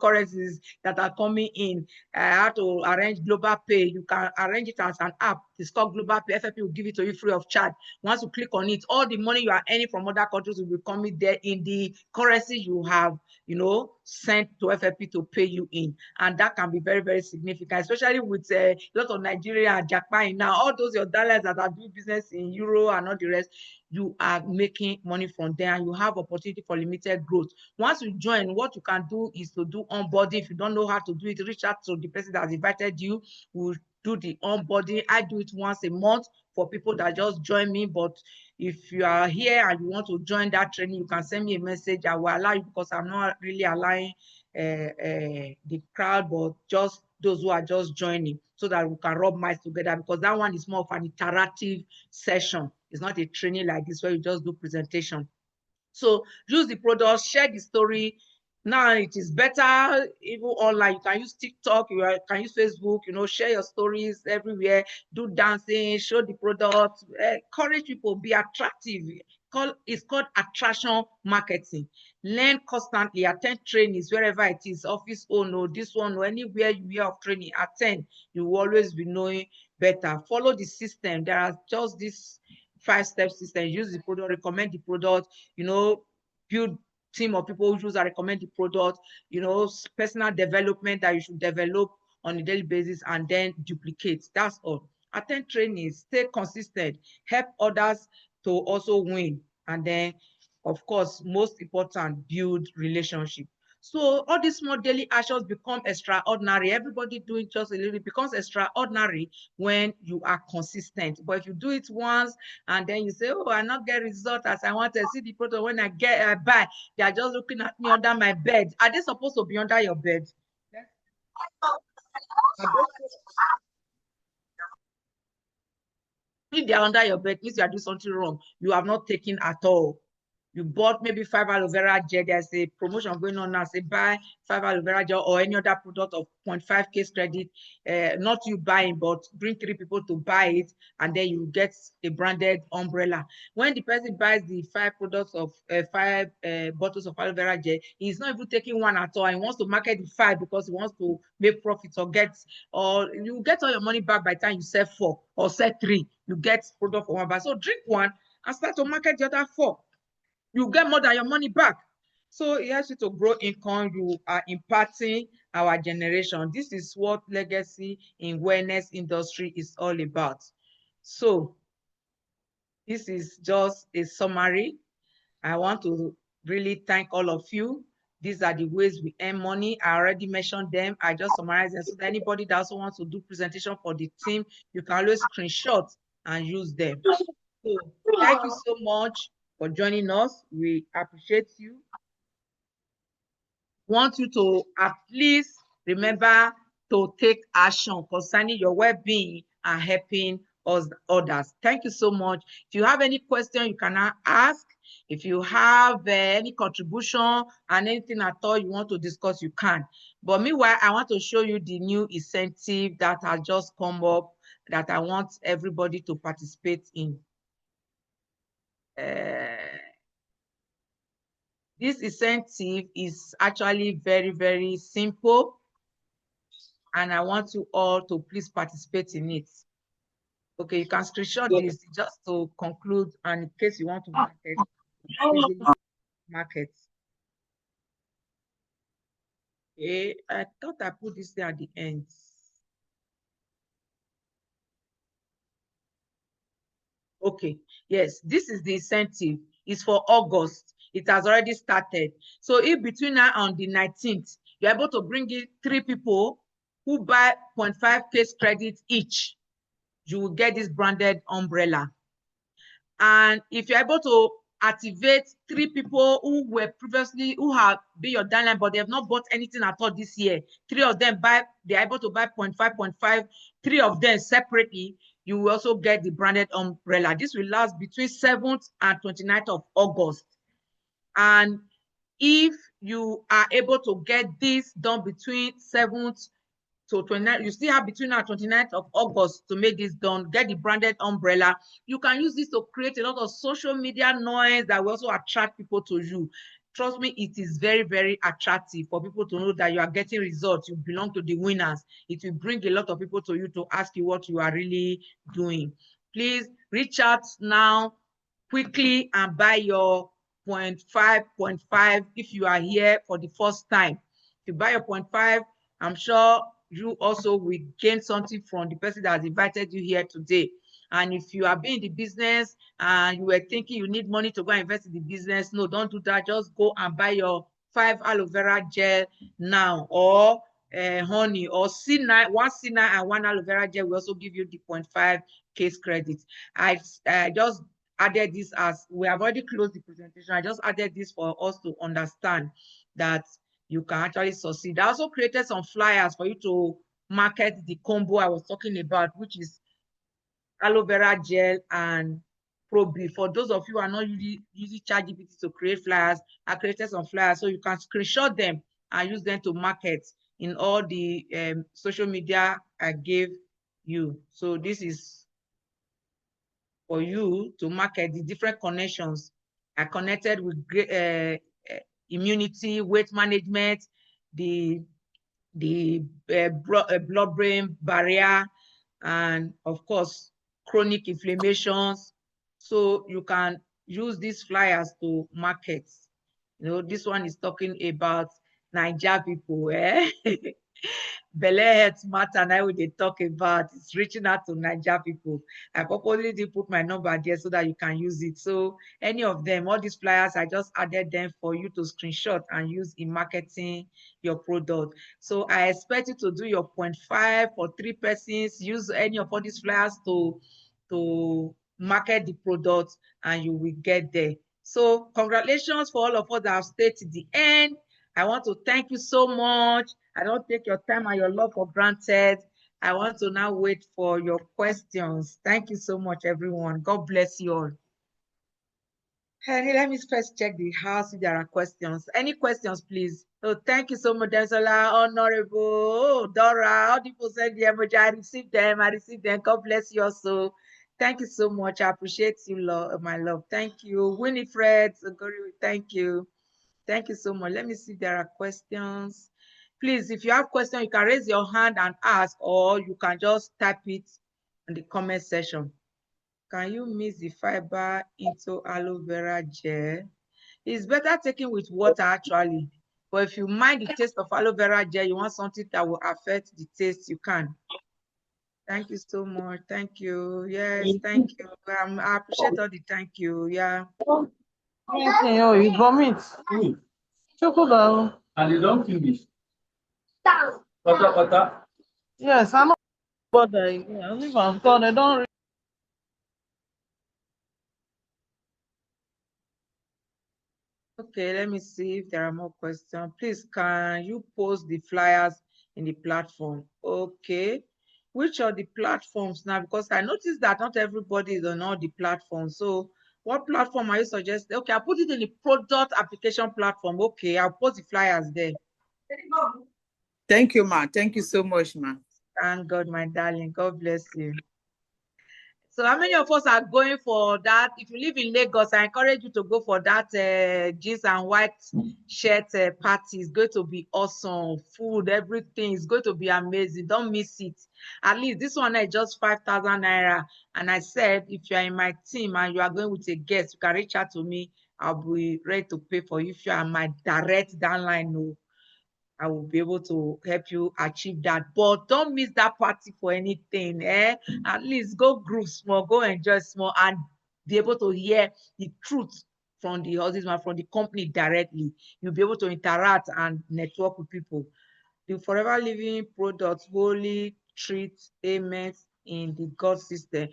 currencies that are coming in. I have to arrange global pay. You can arrange it as an app. It's called global pay. FFP will give it to you free of charge. Once you click on it, all the money you are earning from other countries will be coming there in the currency you have, sent to FFP to pay you in. And that can be very, very significant, especially with a lot of Nigeria and Japan now. All those your dollars that are doing business in euro and all the rest, you are making money from there, and you have opportunity for limited growth. Once you join, what you can do is to do onboarding. If you don't know how to do it, reach out to the person that has invited you. We'll do the onboarding. I do it once a month for people that just join me. But if you are here and you want to join that training, you can send me a message. I will allow you, because I'm not really allowing the crowd, but just those who are just joining, so that we can rub minds together, because that one is more of an interactive session. It's not a training like this where you just do presentation. So use the product, share the story. Now it is better even online. You can use TikTok, you can use Facebook, share your stories everywhere, do dancing, show the product, encourage people, be attractive. It's called attraction marketing. Learn constantly, attend trainings wherever it is, office or this one or anywhere you hear of training, attend. You will always be knowing better. Follow the system. There are just this 5-step system. Use the product, recommend the product, build team of people who recommend the product, personal development that you should develop on a daily basis, and then duplicate. That's all. Attend trainings, stay consistent, help others to also win, and then, of course, most important, build relationship. So all these small daily actions become extraordinary. Everybody doing just a little, it becomes extraordinary when you are consistent. But if you do it once and then you say, oh, I not get result as I want to see the product, when I buy, they are just looking at me under my bed. Are they supposed to be under your bed? If they are under your bed, means you are doing something wrong. You have not taken at all. You bought maybe 5 aloe vera gel. There's a promotion going on now. Say buy 5 aloe vera gel or any other product of 0.5 case credit. Not you buying, but bring 3 people to buy it, and then you get a branded umbrella. When the person buys the 5 products of 5 bottles of aloe vera gel, he's not even taking one at all. He wants to market the 5 because he wants to make profits, or you get all your money back by the time you sell 4 or sell 3. You get product for 1 buy. So drink 1 and start to market the other 4. You get more than your money back. So it helps you to grow income. You are impacting our generation. This is what legacy in wellness industry is all about. So this is just a summary. I want to really thank all of you. These are the ways we earn money. I already mentioned them. I just summarized them. So that anybody that also wants to do presentation for the team, you can always screenshot and use them. So thank you so much for joining us. We appreciate you. Want you to at least remember to take action concerning your well-being and helping others. Thank you so much. If you have any question, you can ask. If you have any contribution and anything at all you want to discuss, you can. But meanwhile, I want to show you the new incentive that has just come up that I want everybody to participate in. This incentive is actually very, very simple, and I want you all to please participate in it. Okay, you can screenshot this just to conclude, and in case you want to market. Okay, I thought I put this there at the end. Okay, yes, this is the incentive. It's for August. It has already started. So if between now and the 19th, you're able to bring in 3 people who buy 0.5 case credit each, you will get this branded umbrella. And if you're able to activate 3 people who were previously, who have been your downline, but they have not bought anything at all this year, 3 of them they're able to buy 0.5, 3 of them separately, you will also get the branded umbrella. This will last between 7th and 29th of August. And if you are able to get this done between 7th to 29th, you still have between now 29th of August to make this done, get the branded umbrella. You can use this to create a lot of social media noise that will also attract people to you. Trust me, it is very, very attractive for people to know that you are getting results. You belong to the winners. It will bring a lot of people to you to ask you what you are really doing. Please reach out now quickly and buy your 0.5 if you are here for the first time. If you buy your 0.5, I'm sure you also will gain something from the person that has invited you here today. And if you are being in the business and you were thinking you need money to go and invest in the business, no, don't do that. Just go and buy your 5 aloe vera gel now, or honey, or C9, 1 C9 and 1 aloe vera gel will also give you the 0.5 case credit. I just added this as we have already closed the presentation. I just added this for us to understand that you can actually succeed. I also created some flyers for you to market the combo I was talking about, which is aloe vera gel and Probi. For those of you who are not using ChatGPT to create flyers, I created some flyers so you can screenshot them and use them to market in all the social media I gave you. So this is for you to market the different connections. I connected with immunity, weight management, the blood-brain barrier, and of course, chronic inflammations. So you can use these flyers to market. You know, this one is talking about Naija people, Belle Health Matter, and I will they talk about it's reaching out to Naija people. I purposely did put my number there so that you can use it. So any of them, all these flyers, I just added them for you to screenshot and use in marketing your product. So I expect you to do your 0.5 for 3 persons, use any of all these flyers to market the product, and you will get there. So congratulations for all of us that have stayed to the end. I want to thank you so much. I don't take your time and your love for granted. I want to now wait for your questions. Thank you so much, everyone. God bless you all. Henry, let me first check the house if there are questions. Any questions, please? Oh, thank you so much, Densola, Honorable. Oh, Dora, all people send the emoji. I received them. God bless you also. Thank you so much. I appreciate you, my love. Thank you. Winifred, thank you. Thank you so much. Let me see if there are questions. Please, if you have questions, you can raise your hand and ask, or you can just type it in the comment section. Can you mix the fiber into aloe vera gel? It's better taken with water, actually. But if you mind the taste of aloe vera gel, you want something that will affect the taste, you can. Thank you so much. Thank you. Yes, thank you. I appreciate all the thank you. Yeah. Oh, you vomit. Chocolate. And you don't finish. Pata. Yes, I know. But if I'm done, I don't. Okay, let me see if there are more questions. Please, can you post the flyers in the platform? Okay. Which are the platforms now? Because I noticed that not everybody is on all the platforms. So what platform are you suggesting? Okay, I'll put it in the product application platform. Okay, I'll post the flyers there. Thank you, ma. Thank you so much, ma. Thank God, my darling. God bless you. So how many of us are going for that? If you live in Lagos, I encourage you to go for that jeans and white shirt party. It's going to be awesome. Food, everything is going to be amazing. Don't miss it. At least this one is just 5,000 naira. And I said, if you are in my team and you are going with a guest, you can reach out to me. I'll be ready to pay for you. If you are my direct downline, no, I will be able to help you achieve that. But don't miss that party for anything. At least go groove small, go enjoy small, and be able to hear the truth from the husband, from the company directly. You'll be able to interact and network with people. The Forever Living products, Holy Treat, Amen, in the gut system.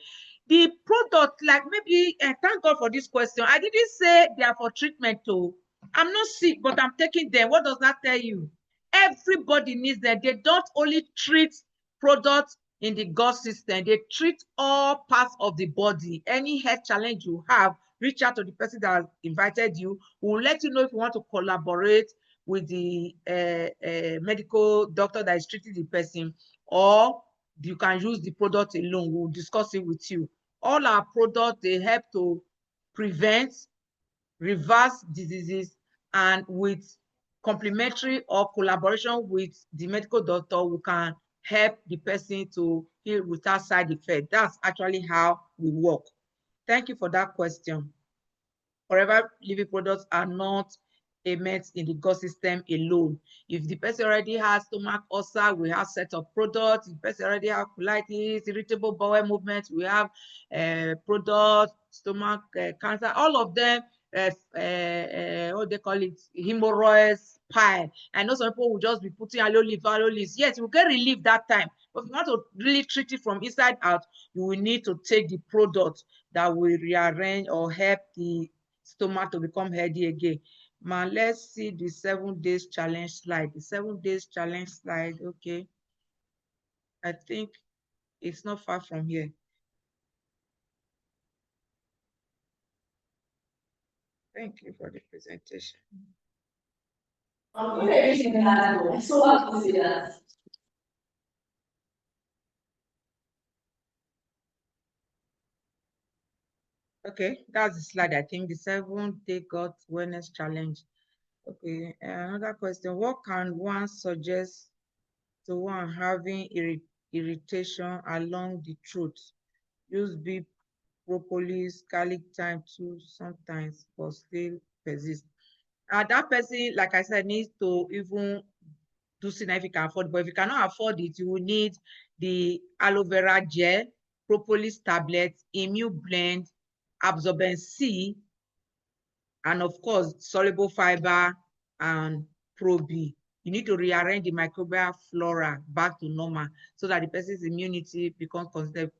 The product, like maybe, thank God for this question. I didn't say they are for treatment too. I'm not sick, but I'm taking them. What does that tell you? Everybody needs them. They don't only treat products in the gut system, they treat all parts of the body. Any health challenge you have, reach out to the person that has invited you. We'll let you know if you want to collaborate with the medical doctor that is treating the person, or you can use the product alone. We'll discuss it with you. All our products, they help to prevent, reverse diseases, and with complementary or collaboration with the medical doctor, we can help the person to heal without side effect. That's actually how we work. Thank you for that question. Forever Living products are not a met in the gut system alone. If the person already has stomach ulcer, we have set of products. If the person already has colitis, irritable bowel movement, we have products, stomach cancer, all of them, what they call it, hemorrhoids, pile. I know some people will just be putting aloe leaf. Yes, you will get relief that time. But if you want to really treat it from inside out, you will need to take the product that will rearrange or help the stomach to become healthy again. Man, let's see the 7 days challenge slide. The 7 days challenge slide, okay. I think it's not far from here. Thank you for the presentation. Okay, that's the slide. I think the 7-day gut wellness challenge. Okay, another question. What can one suggest to one having irritation along the throat? Use bee propolis, garlic thyme too sometimes, but still persist. That person, like I said, needs to even do see if you can afford. But if you cannot afford it, you will need the aloe vera gel, propolis tablets, immune blend, absorbent C, and of course, soluble fiber and Pro-B. You need to rearrange the microbial flora back to normal so that the person's immunity becomes considered.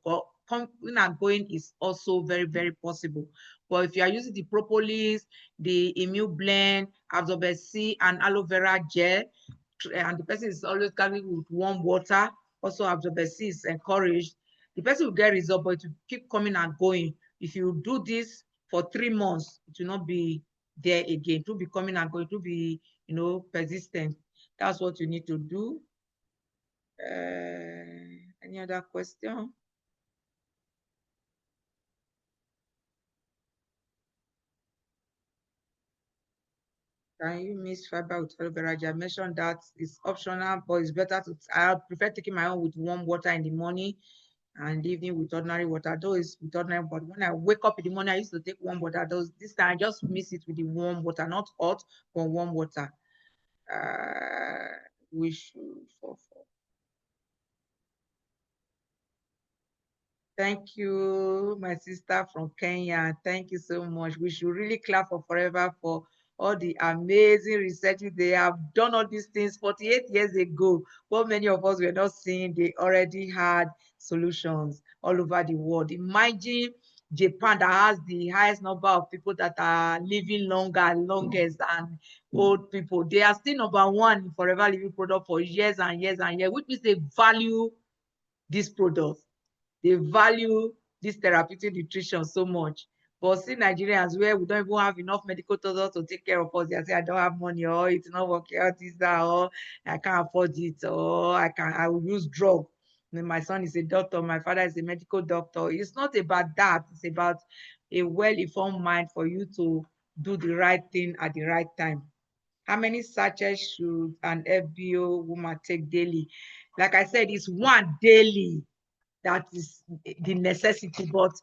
Coming and going is also very, very possible. But if you are using the propolis, the immune blend, absorbent C, and aloe vera gel, and the person is always carrying with warm water, also absorbent C is encouraged, the person will get result, but it will keep coming and going. If you do this for 3 months, it will not be there again. It will be coming and going. It will be, persistent. That's what you need to do. Any other question? Can you mix fiber with aloe vera gel? I mentioned that it's optional, but it's better to, I prefer taking my own with warm water in the morning and evening with ordinary water. Though it's with ordinary, but when I wake up in the morning, I used to take warm water. This time I just mix it with the warm water, not hot, but warm water. We should Thank you, my sister from Kenya. Thank you so much. We should really clap for Forever for all the amazing researches. They have done all these things 48 years ago. What many of us were not seeing, they already had solutions all over the world. Imagine Japan, that has the highest number of people that are living longer, longest, and old people. They are still #1 in Forever Living product for years and years and years, which means they value this product. They value this therapeutic nutrition so much. But see Nigerians, where we don't even have enough medical doctors to take care of us, they say, I don't have money, or it's not working out, this, that, or I can't afford it, or I will use drug. My son is a doctor, my father is a medical doctor. It's not about that. It's about a well-informed mind for you to do the right thing at the right time. How many sachets should an FBO woman take daily? Like I said, it's 1 daily. That is the necessity, but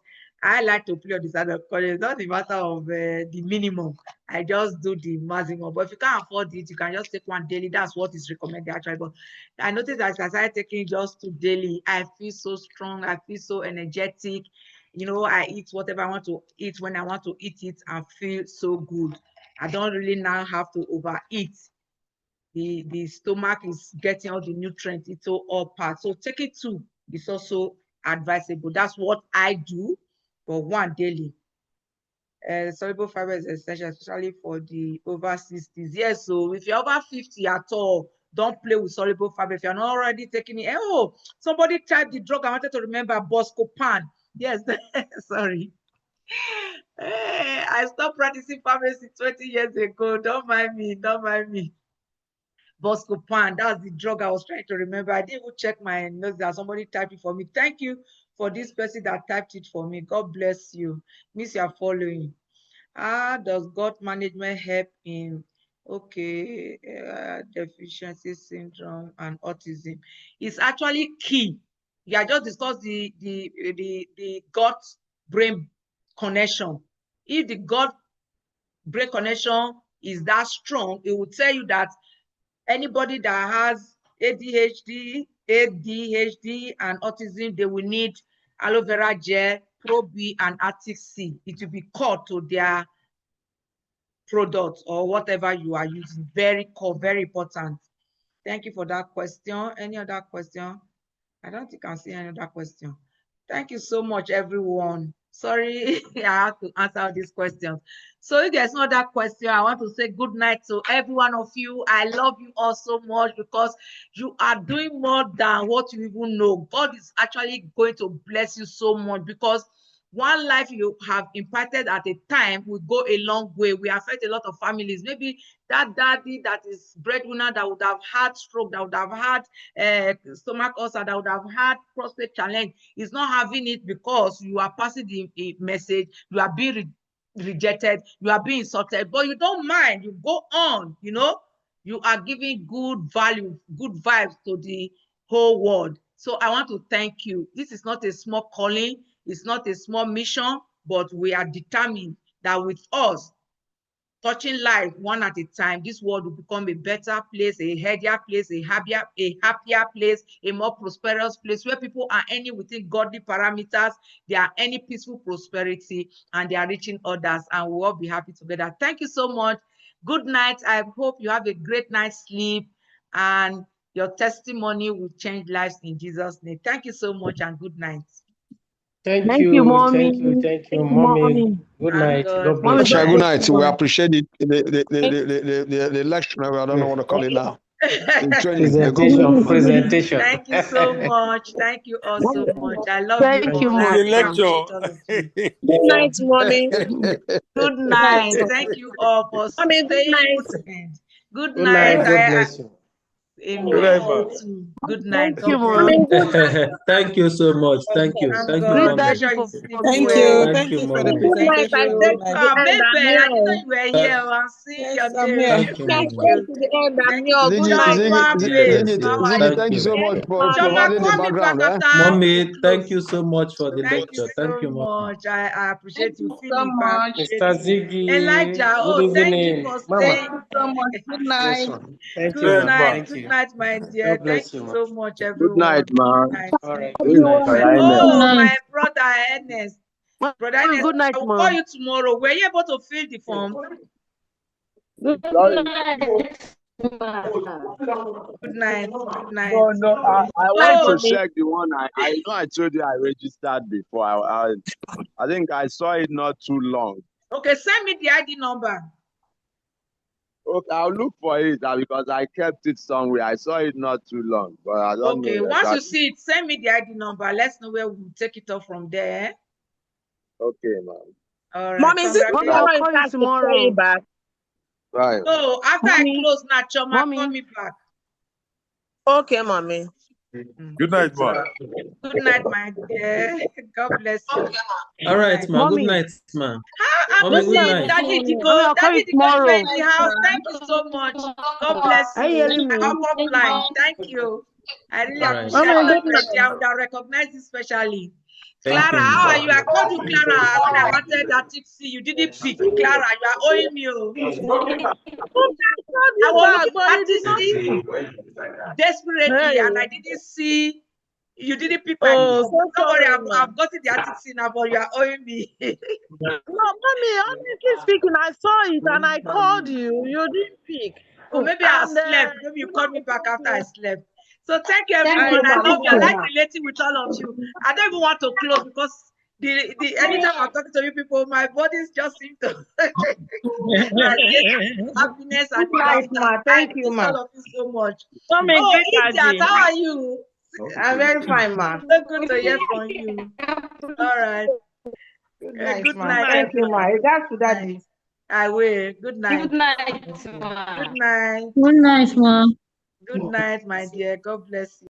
I like to play on the side of college. It's not the matter of the minimum. I just do the maximum. But if you can't afford it, you can just take 1 daily. That's what is recommended actually. But I noticed that as I started taking just 2 daily, I feel so strong. I feel so energetic. I eat whatever I want to eat when I want to eat it and feel so good. I don't really now have to overeat. The stomach is getting all the nutrients into all parts. So taking 2 is also advisable. That's what I do, but 1 daily. Soluble fiber is essential, especially for the over 60s. Yes, so if you're over 50 at all, don't play with soluble fiber. If you're not already taking it, oh, somebody typed the drug. I wanted to remember Buscopan. Yes, sorry. I stopped practicing pharmacy 20 years ago. Don't mind me. Don't mind me. Buscopan, that's the drug I was trying to remember. I didn't even check my notes that somebody typed it for me. Thank you for this person that typed it for me. God bless you. Miss, you are following. How does gut management help in deficiency syndrome and autism? It's actually key. Yeah, I just discussed the gut brain connection. If the gut brain connection is that strong, it will tell you that anybody that has ADHD, and autism, they will need aloe vera gel, Pro B, and Arctic C. It will be called to their product or whatever you are using. Very cool, very important. Thank you for that question. Any other question? I don't think I see any other question. Thank you so much, everyone. Sorry, I have to answer all these questions. So if there's no other question, I want to say good night to every one of you. I love you all so much because you are doing more than what you even know. God is actually going to bless you so much because one life you have impacted at a time will go a long way. We affect a lot of families. Maybe that daddy that is breadwinner that would have had stroke, that would have had stomach ulcer, that would have had prostate challenge, is not having it because you are passing the message, you are being rejected, you are being insulted, but you don't mind, you go on, you know, you are giving good value, good vibes to the whole world. So I want to thank you. This is not a small calling. It's not a small mission, but we are determined that with us, touching life one at a time, this world will become a better place, a healthier place, a happier place, a more prosperous place where people are earning within godly parameters, they are earning peaceful prosperity, and they are reaching others, and we'll all be happy together. Thank you so much. Good night. I hope you have a great night's sleep, and your testimony will change lives in Jesus' name. Thank you so much, and good night. Thank you, mommy. Thank you, mommy. Good night. God bless you. Good night. We appreciate the lecture. I don't know what to call it now. Presentation. Thank you so much. Thank you all so much. I love you. Thank you, Mommy. Good night, mommy. Good night. Thank you all for staying to the end. Good night. God bless you. Amen. Good night. Thank you, mommy. Thank you so much. Thank you. Thank you, mommy. Thank you. Thank you For the mommy. Good night. I presentation. stayed to the end. I'm Mabel, I didn't know here. you were here. I'm seeing your name. Yes, Thank you, I mommy. stayed to the end. I'm Thank here. you. Good night. Choma, babes. How are you? Thank you so much for Choma, providing the call me back background. after Mommy, we thank close. you so much for the Thank you lecture. so Thank you, mommy. much. I appreciate you. So Feeling back. much. Mr. Ziggy, Elijah, good thank you evening. for Mama. staying. Thank you so much. Good night. Yes, ma'am. Thank you, Good ma'am. night. Thank Good you. night, my dear. God bless Thank you, you ma'am. so much, Good everyone. night, man. Good night. All right. Good night, Good Oh, Ernest. my brother Ernest. Brother Ernest, Good night, I will mom. call you tomorrow. Were you able to fill the form? Good Sorry. night. Good night. Good night. No, I Bye, want to mommy. check the one I know I told you I registered before. I think I saw it not too long. Okay, send me the ID number. Okay, I'll look for it because I kept it somewhere. I saw it not too long, but I don't Okay, know once you exactly. see it, send me the ID number. Let's know where we'll take it off from there. Okay, man. All right. Mommy, is it tomorrow? Congratulations. I'll call you tomorrow. Back. Right. No, after Mommy. I close now, Choma, Mommy. call me back. Okay, mommy. Good night, man. Good night, my dear. God bless you. All right, ma. Good Mommy. night, ma. I'm Mommy, good seeing night. Daddy Mommy, Digo. I'll call Daddy you Digo, you are tomorrow. in the house. Thank you so much. God bless Are you you. hearing me? I hop up line. Thank you. I really All right. appreciate Mommy, that. good night. I would have recognized you specially. Thank Clara, you, how ma. are you? I called you Clara when I wanted that tipsy. You didn't pick. Clara, you are owing me. I was Back, looking but at you did not. tipsy desperately, Hey. and I didn't see. You didn't pick my Oh, call. so Don't worry, sorry, ma. I've gotten the tipsy now, but you are owing me. No, mommy, honestly speaking, I saw it and I called you. You didn't pick. Oh, maybe I And slept. Maybe you called me back after I slept. So thank you, Thank everyone. you, I ma. love you. I Thank you, like ma. relating with all of you. I don't even want to close because the anytime I'm talking to you people, my bodies just seem to radiate happiness and Good night, laughter. ma. Thank I you, miss ma. all of you so much. Mommy, Oh, great Idiot, Adi. how are you? I'm very fine, ma. So good to hear from you. All right. Good night, Good ma. night, Thank you, ma. everyone. Regards to Good night. daddy. I will. Good night. Good night, Good ma. night. Good night, ma. Good night, my dear. God bless you.